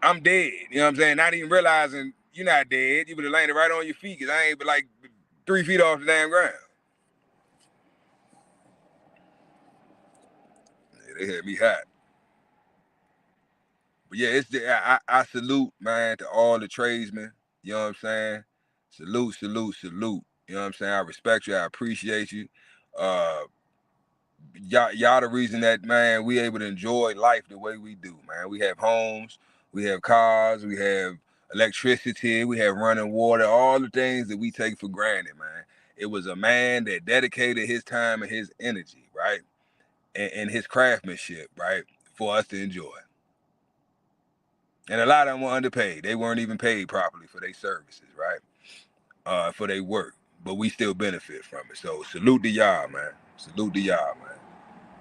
I'm dead. You know what I'm saying? Not even realizing you're not dead. You would have landed right on your feet, because I ain't but like 3 feet off the damn ground. Yeah, they had me hot. But yeah, I salute, man, to all the tradesmen. You know what I'm saying? Salute, salute, salute. You know what I'm saying? I respect you. I appreciate you. Y'all the reason that, man, we able to enjoy life the way we do, man. We have homes, we have cars, we have electricity, we have running water, all the things that we take for granted, man. It was a man that dedicated his time and his energy, right? And his craftsmanship, right? For us to enjoy. And a lot of them were underpaid. They weren't even paid properly for their services, right? For their work. But we still benefit from it. So salute to y'all, man. Salute to y'all, man.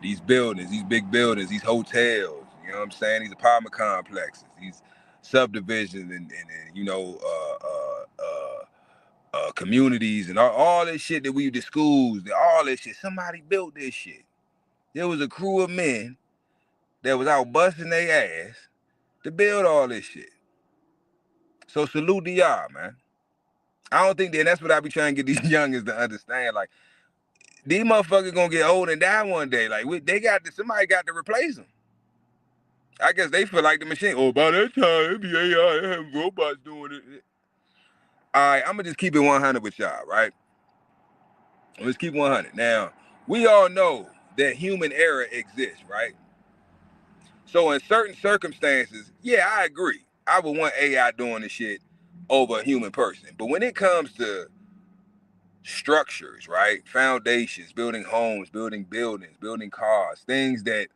These buildings, these big buildings, these hotels, you know what I'm saying? These apartment complexes, these subdivisions, and you know, communities, and all this shit that the schools, all this shit. Somebody built this shit. There was a crew of men that was out busting their ass to build all this shit. So salute to y'all, man. I don't think that's what I be trying to get these youngins to understand. Like, these motherfuckers gonna get old and die one day. Like, somebody got to replace them. I guess they feel like the machine. Oh, by that time, it'd be AI, they have robots doing it. All right, I'm gonna just keep it 100 with y'all, right? Let's keep 100. Now, we all know that human error exists, right? So in certain circumstances, yeah, I agree. I would want AI doing this shit over a human person. But when it comes to structures, right? Foundations, building homes, building buildings, building cars, things that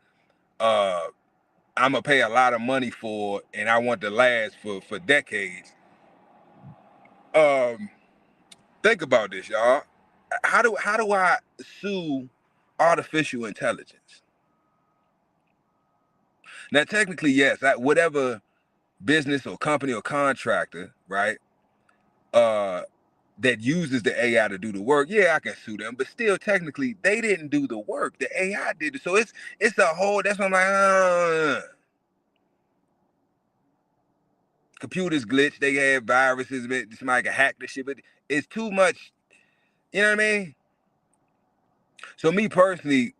I'm gonna pay a lot of money for, and I want to last for decades. Think about this, y'all. How do I sue artificial intelligence? Now, technically, yes. Whatever business or company or contractor, right, that uses the AI to do the work, yeah, I can sue them. But still, technically, they didn't do the work. The AI did it. So it's a whole. That's what I'm like. Computers glitch. They have viruses. Somebody can hack the shit. But it's too much. You know what I mean? So me personally,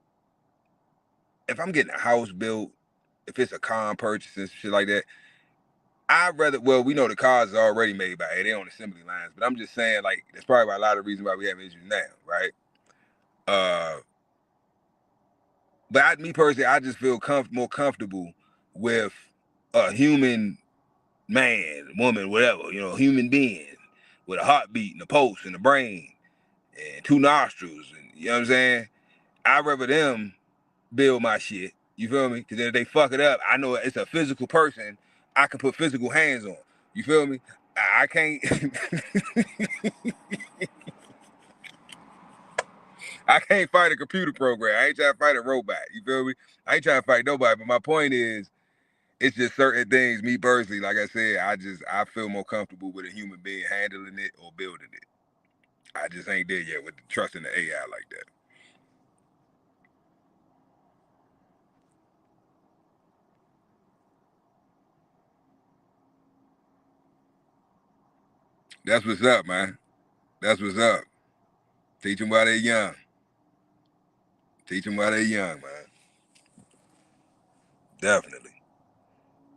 if I'm getting a house built, if it's a car purchase and shit like that, I'd rather, well, we know the cars are already made by AI, they on assembly lines, but I'm just saying, like, that's probably a lot of reasons why we have issues now, right? But me personally, I just feel more comfortable with a human man, woman, whatever, human being with a heartbeat and a pulse and a brain and 2 nostrils, and you know what I'm saying? I'd rather them build my shit. You feel me? Because if they fuck it up, I know it's a physical person I can put physical hands on. You feel me? I can't. I can't fight a computer program. I ain't trying to fight a robot. You feel me? I ain't trying to fight nobody. But my point is, it's just certain things. Me personally, like I said, I feel more comfortable with a human being handling it or building it. I just ain't there yet with trusting the AI like that. That's what's up, man. That's what's up. Teach them while they're young. Teach them while they're young, man. Definitely.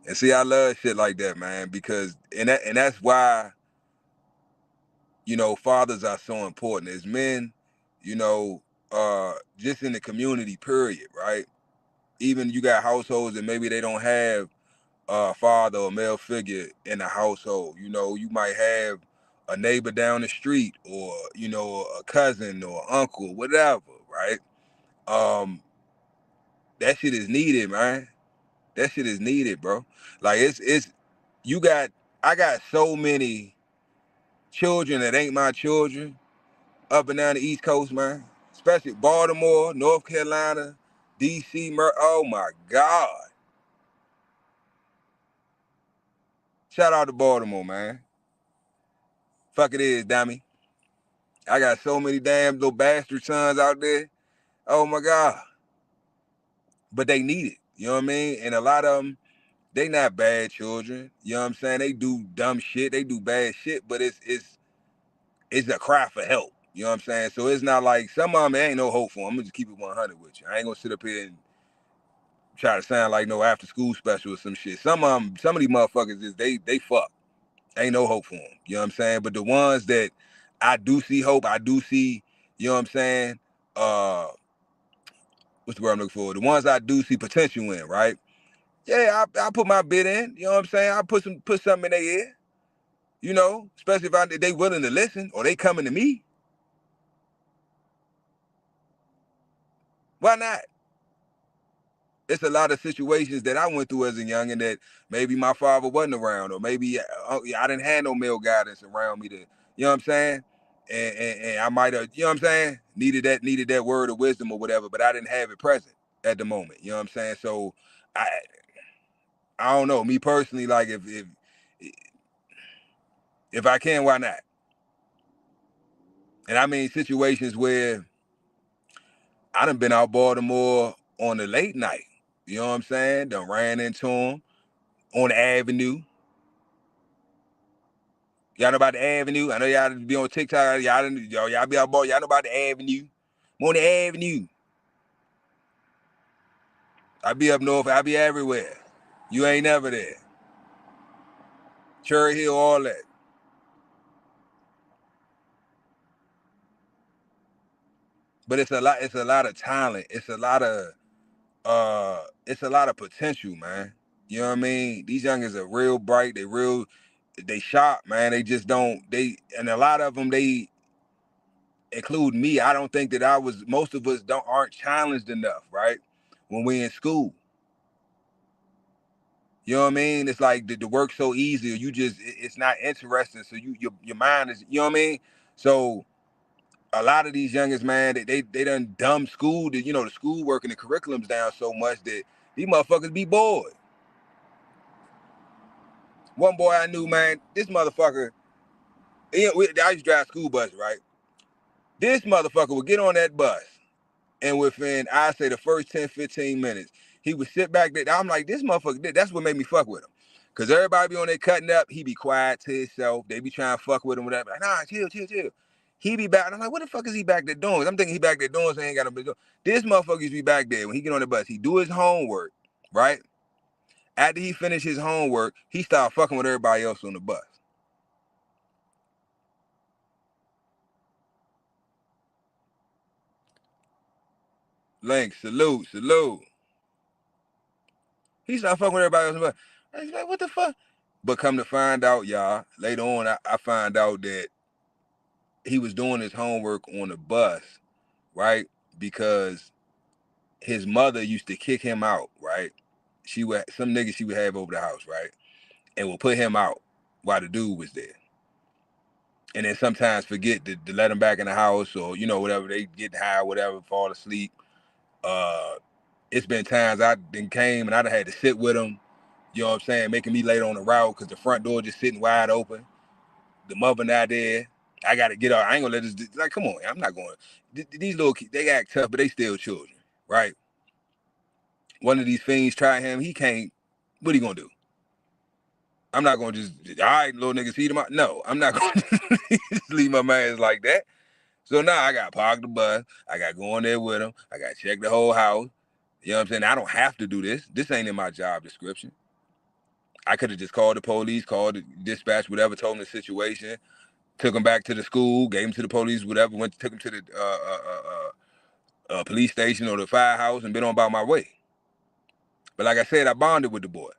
And see, I love shit like that, man, because that's why, fathers are so important. As men, you know, just in the community, period, right? Even you got households that maybe they don't have a father or male figure in the household. You might have a neighbor down the street, or, a cousin or uncle, whatever, right? That shit is needed, man. That shit is needed, bro. Like, it's I got so many children that ain't my children up and down the East Coast, man. Especially Baltimore, North Carolina, DC, oh my God. Shout out to Baltimore, man. Fuck it is, dummy. I got so many damn little bastard sons out there. Oh my God. But they need it. You know what I mean? And a lot of them, they not bad children. You know what I'm saying? They do dumb shit. They do bad shit, but it's a cry for help. You know what I'm saying? So it's not like some of them, there ain't no hope for them. I'm gonna just keep it 100 with you. I ain't gonna sit up here and try to sound like no after school special or some shit. Some of them, some of these motherfuckers is they fuck. Ain't no hope for them. You know what I'm saying? But the ones that I do see hope, I do see, you know what I'm saying? What's the word I'm looking for? The ones I do see potential in, right? Yeah, I put my bid in. You know what I'm saying? I put something in their ear. You know, especially if they willing to listen or they coming to me. Why not? It's a lot of situations that I went through as a youngin' that maybe my father wasn't around, or maybe I didn't have no male guidance around me to, you know what I'm saying? And I might have, you know what I'm saying, needed that word of wisdom or whatever, but I didn't have it present at the moment. You know what I'm saying? So I I don't know. Me personally, like if I can, why not? And I mean situations where I done been out Baltimore on the late night. You know what I'm saying? Done ran into them on the avenue. Y'all know about the avenue? I know y'all be on TikTok. Y'all be out Baltimore. Y'all know about the avenue. I'm on the avenue. I be up north. I be everywhere. You ain't never there. Cherry Hill, all that. But it's a lot of talent. It's a lot of potential, man. You know what I mean? These youngins are real bright. They sharp, man. They just don't, and a lot of them, they, include me, I don't think that most of us aren't challenged enough, right? When we in school. You know what I mean? It's like the work's so easy. It's not interesting. So your mind is, you know what I mean? So a lot of these youngins, man, they done dumb school. The schoolwork and the curriculum's down so much that these motherfuckers be bored. One boy I knew, man, this motherfucker, I used to drive school bus, right? This motherfucker would get on that bus, and within, I say, the first 10, 15 minutes, he would sit back there. I'm like, this motherfucker, that's what made me fuck with him. Because everybody be on there cutting up. He be quiet to himself. They be trying to fuck with him, whatever. Like, nah, chill. He be back. And I'm like, what the fuck is he back there doing? I'm thinking he back there doing something he ain't got no business doing. This motherfucker used to be back there when he get on the bus. He do his homework, right? After he finish his homework, he start fucking with everybody else on the bus. Link, salute. He started fucking with everybody else on the bus. I was like, what the fuck? But come to find out, y'all, later on, I find out that he was doing his homework on the bus, right? Because his mother used to kick him out, right? Some nigga she would have over the house, right? And would put him out while the dude was there. And then sometimes forget to let him back in the house, or whatever, they get high, whatever, fall asleep. It's been times I then came and I done had to sit with him, you know what I'm saying, making me late on the route because the front door just sitting wide open. The mother not there. I gotta get out. I ain't gonna let this, like, come on, I'm not going. These little kids, they act tough, but they still children, right? One of these fiends try him, he can't. What he gonna do? I'm not gonna just, all right, little niggas, feed him out. No, I'm not gonna just leave my mans like that. So now I got to park the bus. I got to go in there with him. I got to check the whole house. You know what I'm saying? I don't have to do this. This ain't in my job description. I could have just called the police, called the dispatch, whatever, told him the situation, took him back to the school, gave him to the police, whatever, took him to the police station or the firehouse and been on about my way. But like I said, I bonded with the boy.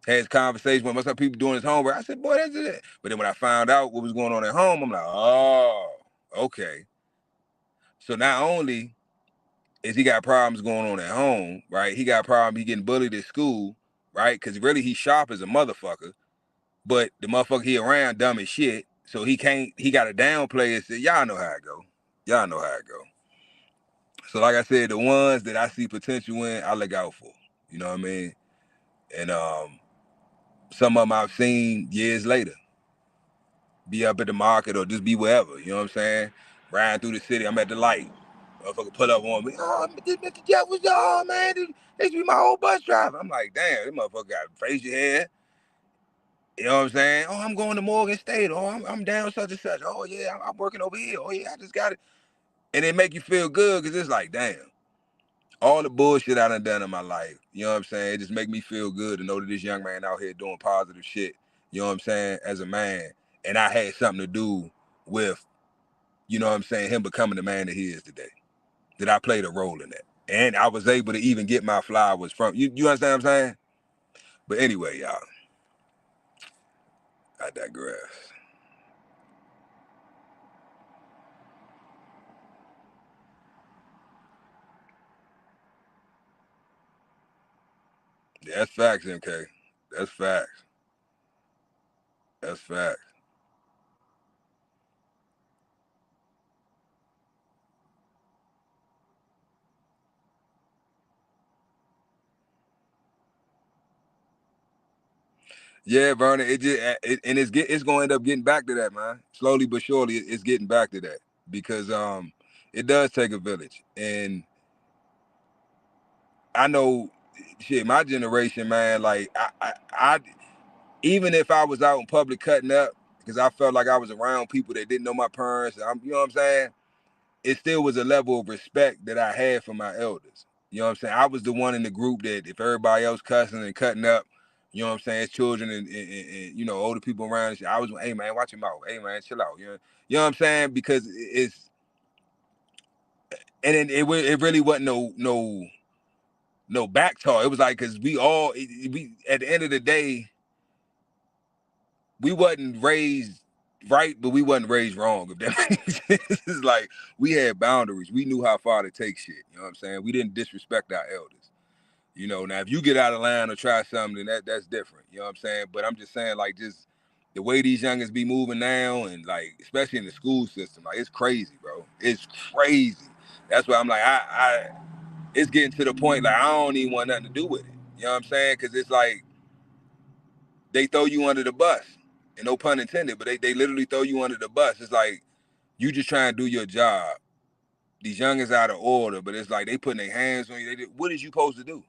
Had his conversation with what's up, people doing his homework. I said, boy, that's it. But then when I found out what was going on at home, I'm like, oh, okay. So not only is he got problems going on at home, right? He got problems, he getting bullied at school, right? Because really he sharp as a motherfucker, but the motherfucker he around dumb as shit, so he got to downplay it. Say, y'all know how it go. Y'all know how it go. So like I said, the ones that I see potential in, I look out for. You know what I mean? And some of them I've seen years later. be up at the market or just be wherever, you know what I'm saying? Riding through the city, I'm at the light. Motherfucker pull up on me. Oh, Mr. Jeff was man. This be my old bus driver. I'm like, damn, this motherfucker got facial hair. You know what I'm saying? Oh, I'm going to Morgan State. Oh, I'm down such and such. Oh, yeah, I'm working over here. Oh, yeah, I just got it. And it make you feel good because it's like, damn, all the bullshit I done in my life, you know what I'm saying? It just make me feel good to know that this young man out here doing positive shit, you know what I'm saying, as a man. And I had something to do with, you know what I'm saying, him becoming the man that he is today. That I played a role in that. And I was able to even get my flowers from, you understand what I'm saying? But anyway, y'all, I digress. Yeah, that's facts, MK. That's facts. That's facts. Yeah, Vernon, and it's going to end up getting back to that, man. Slowly but surely, it's getting back to that because it does take a village, and I know, shit, my generation, man. Like I even if I was out in public cutting up, because I felt like I was around people that didn't know my parents, you know what I'm saying? It still was a level of respect that I had for my elders. You know what I'm saying? I was the one in the group that if everybody else cussing and cutting up, you know what I'm saying, as children and you know, older people around and shit, I was, hey man, watch your mouth. Hey man, chill out. You know what I'm saying? Because it's, and it really wasn't no back talk. It was like, cause we at the end of the day, we wasn't raised right, but we wasn't raised wrong. If that makes sense. It's like we had boundaries. We knew how far to take shit. You know what I'm saying? We didn't disrespect our elders. You know, now if you get out of line or try something, then that's different. You know what I'm saying? But I'm just saying, like, just the way these youngins be moving now, and like, especially in the school system, like, it's crazy, bro. It's crazy. That's why I'm like, it's getting to the point like I don't even want nothing to do with it. You know what I'm saying? Because it's like they throw you under the bus, and no pun intended, but they literally throw you under the bus. It's like you just trying to do your job. These youngins out of order, but it's like they putting their hands on you. What is you supposed to do?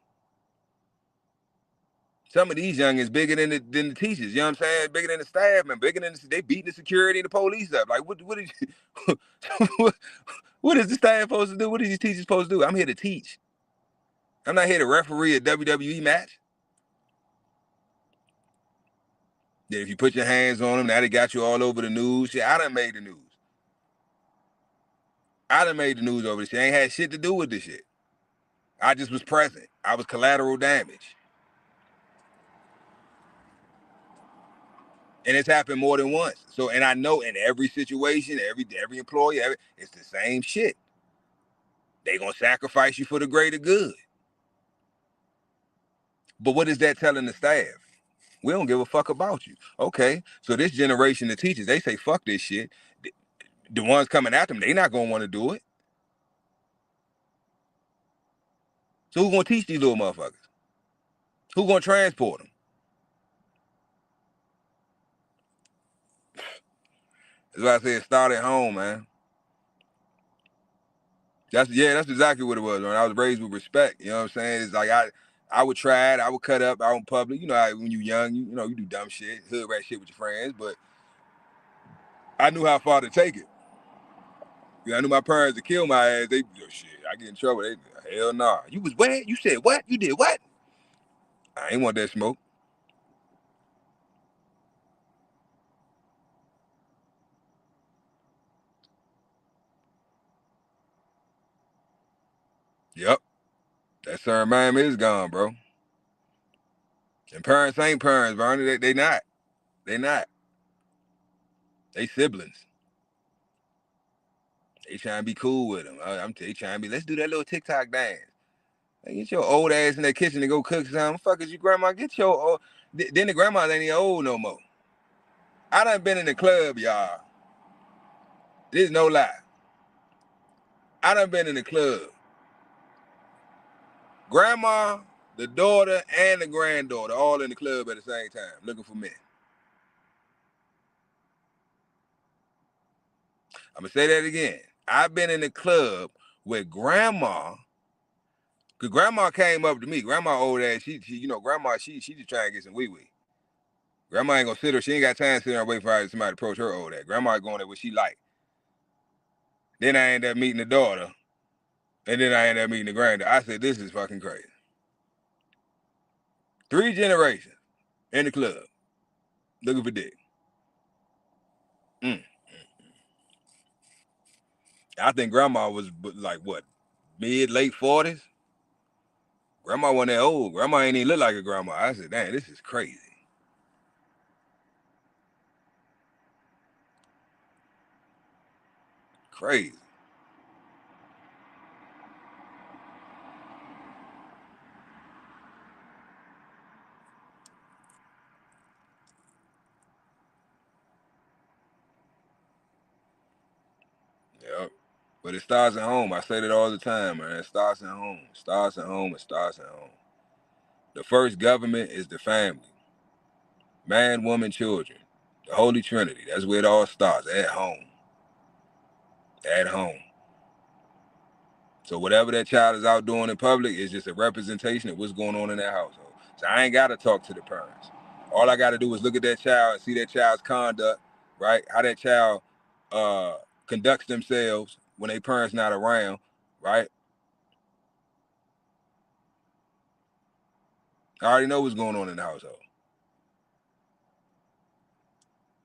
Some of these youngins bigger than the teachers. You know what I'm saying? Bigger than the staff, man. Bigger than they beating the security and the police up. Like what is what is the staff supposed to do? What are these teachers supposed to do? I'm here to teach. I'm not here to referee a WWE match. That if you put your hands on them, now they got you all over the news. Shit, I done made the news. I done made the news over this shit. I ain't had shit to do with this shit. I just was present. I was collateral damage. And it's happened more than once. So, and I know in every situation, every employee, it's the same shit. They gonna sacrifice you for the greater good. But what is that telling the staff? We don't give a fuck about you. Okay, so this generation of teachers, they say fuck this shit. The ones coming after them, they not gonna want to do it. So who gonna teach these little motherfuckers? Who gonna transport them? That's why I said start at home, man. That's exactly what it was, man. I was raised with respect. You know what I'm saying? It's like I would try it, I would cut up out in public. You know, when you young, you know, you do dumb shit, hood rat shit with your friends, but I knew how far to take it. I knew my parents would kill my ass. They shit, I get in trouble. They hell nah. You was what? You said what? You did what? I ain't want that smoke. Yep. That certain man is gone, bro. And parents ain't parents, Bernie. They not. They not. They siblings. They trying to be cool with them. They trying to be, let's do that little TikTok dance. Hey, get your old ass in that kitchen to go cook something. Fuck is you grandma? Get your old. Then the grandma ain't even old no more. I done been in the club, y'all. This is no lie. I done been in the club. Grandma, the daughter, and the granddaughter all in the club at the same time looking for men. I'm gonna say that again. I've been in the club with grandma, cause grandma came up to me. Grandma old ass, she grandma, she just trying to get some wee wee. Grandma ain't gonna sit her. She ain't got time to sit there and wait for somebody to approach her old ass. Grandma going there what she like. Then I ended up meeting the daughter, and then I ended up meeting the granddaughter. I said, this is fucking crazy. 3 generations in the club looking for dick. I think grandma was like what, late 40s. Grandma wasn't that old. Grandma ain't even look like a grandma. I said, dang, this is crazy. Crazy. Yep. But it starts at home. I say that all the time, man. It starts at home. It starts at home. It starts at home. The first government is the family. Man, woman, children. The Holy Trinity. That's where it all starts. At home. At home. So whatever that child is out doing in public is just a representation of what's going on in that household. So I ain't got to talk to the parents. All I got to do is look at that child and see that child's conduct, right? How that child conducts themselves when their parents not around, right? I already know what's going on in the household.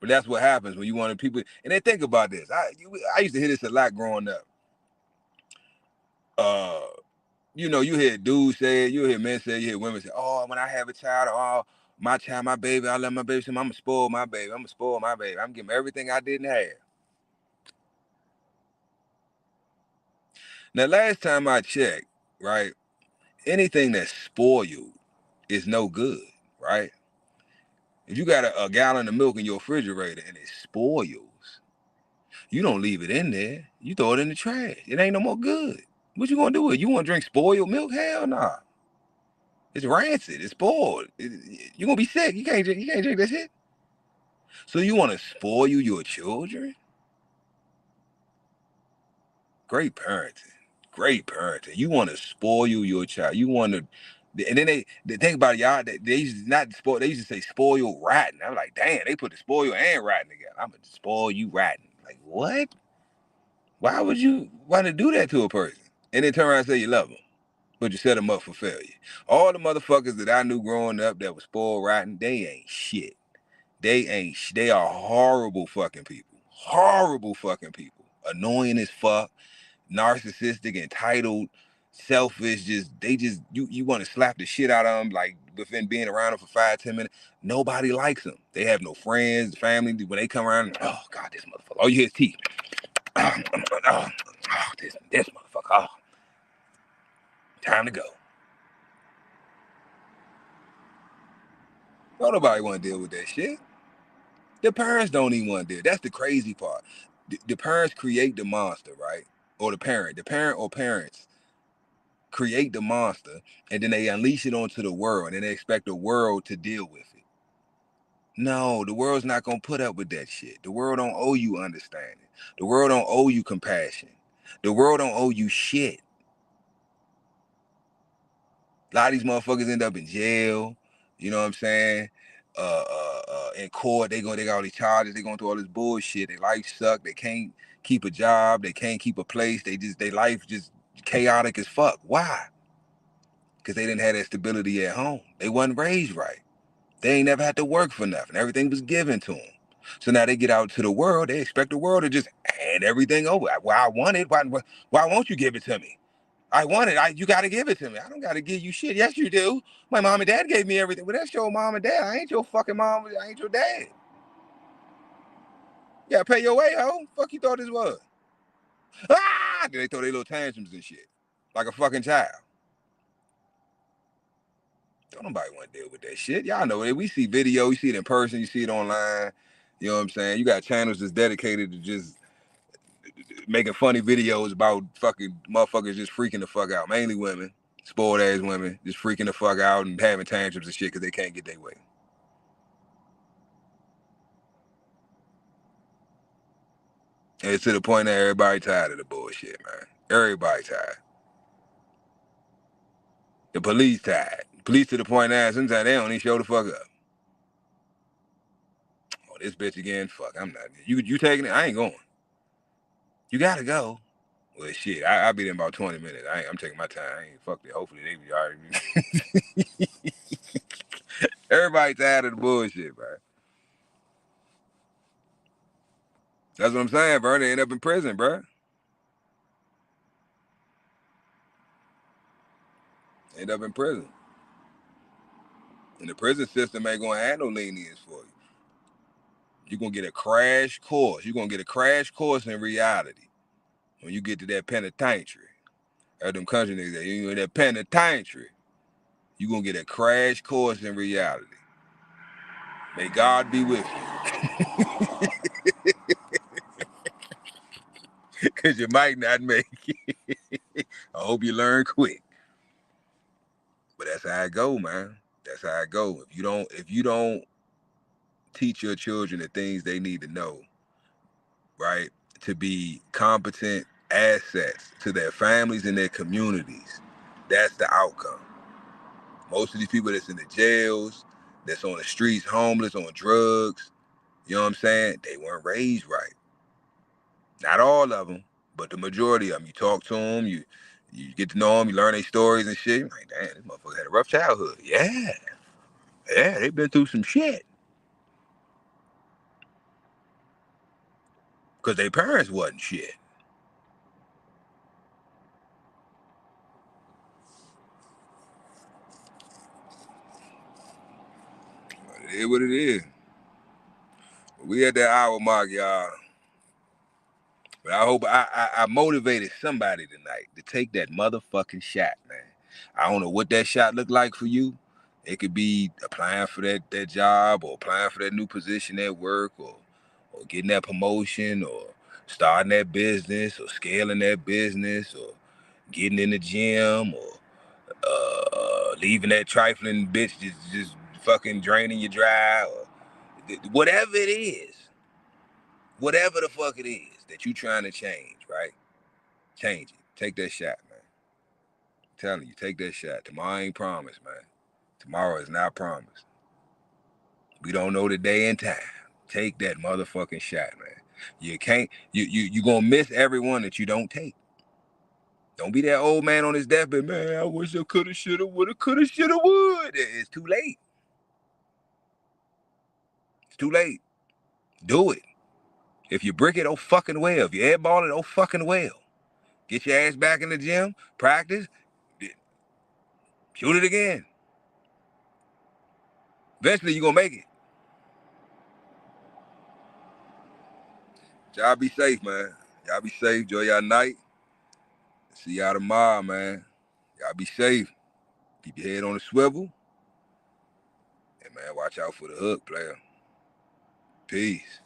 But that's what happens when you want people. And they think about this. I used to hear this a lot growing up. You hear dudes say it, you hear men say it, you hear women say, oh, when I have a child, oh, my child, my baby, I love my baby, so I'm going to spoil my baby. I'm going to spoil my baby. I'm going to give him everything I didn't have. Now, last time I checked, right, anything that's spoiled is no good, right? If you got a gallon of milk in your refrigerator and it spoils, you don't leave it in there. You throw it in the trash. It ain't no more good. What you gonna do with it? You want to drink spoiled milk? Hell nah. It's rancid. It's spoiled. You're gonna be sick. You can't drink that shit. So you want to spoil your children? Great parenting. Great parenting. You want to spoil your child. You want to, and then they think about it, y'all. They used to not spoil. They used to say spoil rotten. I'm like, damn. They put the spoil and rotten together. I'm gonna spoil you rotten. Like what? Why would you want to do that to a person? And then turn around and say you love them, but you set them up for failure. All the motherfuckers that I knew growing up that was spoiled rotten, they ain't shit. They are horrible fucking people. Horrible fucking people. Annoying as fuck, narcissistic, entitled, selfish, you want to slap the shit out of them, like within being around them for 5-10 minutes. Nobody likes them. They have no friends, family. When they come around, oh God, this motherfucker. Oh, you hear his teeth. This motherfucker. Oh, time to go. Don't nobody want to deal with that shit. The parents don't even want to deal. That's the crazy part. The parents create the monster, right? Or the parent or parents create the monster, and then they unleash it onto the world, and they expect the world to deal with it. No, the world's not gonna put up with that shit. The world don't owe you understanding. The world don't owe you compassion. The world don't owe you shit. A lot of these motherfuckers end up in jail. You know what I'm saying? In court, they got all these charges. They going through all this bullshit. Their life suck. They can't keep a job. They can't keep a place. Their life just chaotic as fuck. Why? Because they didn't have that stability at home. They wasn't raised right. They ain't never had to work for nothing. Everything was given to them. So now they get out to the world. They expect the world to just hand everything over. Well, I want it. Why won't you give it to me? I want it. You got to give it to me. I don't got to give you shit. Yes, you do. My mom and dad gave me everything. Well, that's your mom and dad. I ain't your fucking mom. I ain't your dad. You got to pay your way, ho. Fuck you thought this was. Ah! Then they throw their little tantrums and shit. Like a fucking child. Don't nobody want to deal with that shit. Y'all know it. We see video. You see it in person. You see it online. You know what I'm saying? You got channels that's dedicated to just making funny videos about fucking motherfuckers just freaking the fuck out. Mainly women. Spoiled ass women. Just freaking the fuck out and having tantrums and shit because they can't get their way. And it's to the point that everybody tired of the bullshit, man. Everybody tired. The police tired. Police to the point that sometimes they don't even show the fuck up. Oh, this bitch again. Fuck, I'm not. You taking it? I ain't going. You gotta go. Well, shit, I'll be there in about 20 minutes. I'm taking my time. I ain't fuck it. Hopefully they be alright. Everybody tired of the bullshit, bro. That's what I'm saying, bro. They end up in prison, bro. End up in prison. And the prison system ain't gonna have no lenience for you. You're gonna get a crash course. You're gonna get a crash course in reality when you get to that penitentiary. Or them country niggas that you in that penitentiary. You're gonna get a crash course in reality. May God be with you. Cause you might not make it. I hope you learn quick. But that's how it go, man. That's how it go. If you don't teach your children the things they need to know, right, to be competent assets to their families and their communities, that's the outcome. Most of these people that's in the jails, that's on the streets, homeless, on drugs, you know what I'm saying? They weren't raised right. Not all of them, but the majority of them. You talk to them, you get to know them, you learn their stories and shit. You're like, damn, this motherfucker had a rough childhood. Yeah, they've been through some shit. Because their parents wasn't shit. But it is what it is. We at that hour mark, y'all. But I hope I motivated somebody tonight to take that motherfucking shot, man. I don't know what that shot looked like for you. It could be applying for that job, or applying for that new position at work, or getting that promotion, or starting that business, or scaling that business, or getting in the gym, or leaving that trifling bitch just fucking draining your dry, or whatever it is. Whatever the fuck it is that you trying to change, right? Change it. Take that shot, man. I'm telling you, take that shot. Tomorrow ain't promised, man. Tomorrow is not promised. We don't know the day and time. Take that motherfucking shot, man. You can't, you gonna miss everyone that you don't take. Don't be that old man on his deathbed, man. I wish I coulda, shoulda, woulda, coulda, shoulda, would. It's too late. It's too late. Do it. If you brick it, oh fucking well. If you airball it, oh fucking well. Get your ass back in the gym, practice, shoot it again. Eventually, you're going to make it. Y'all be safe, man. Y'all be safe. Enjoy y'all night. See y'all tomorrow, man. Y'all be safe. Keep your head on the swivel. And, man, watch out for the hook, player. Peace.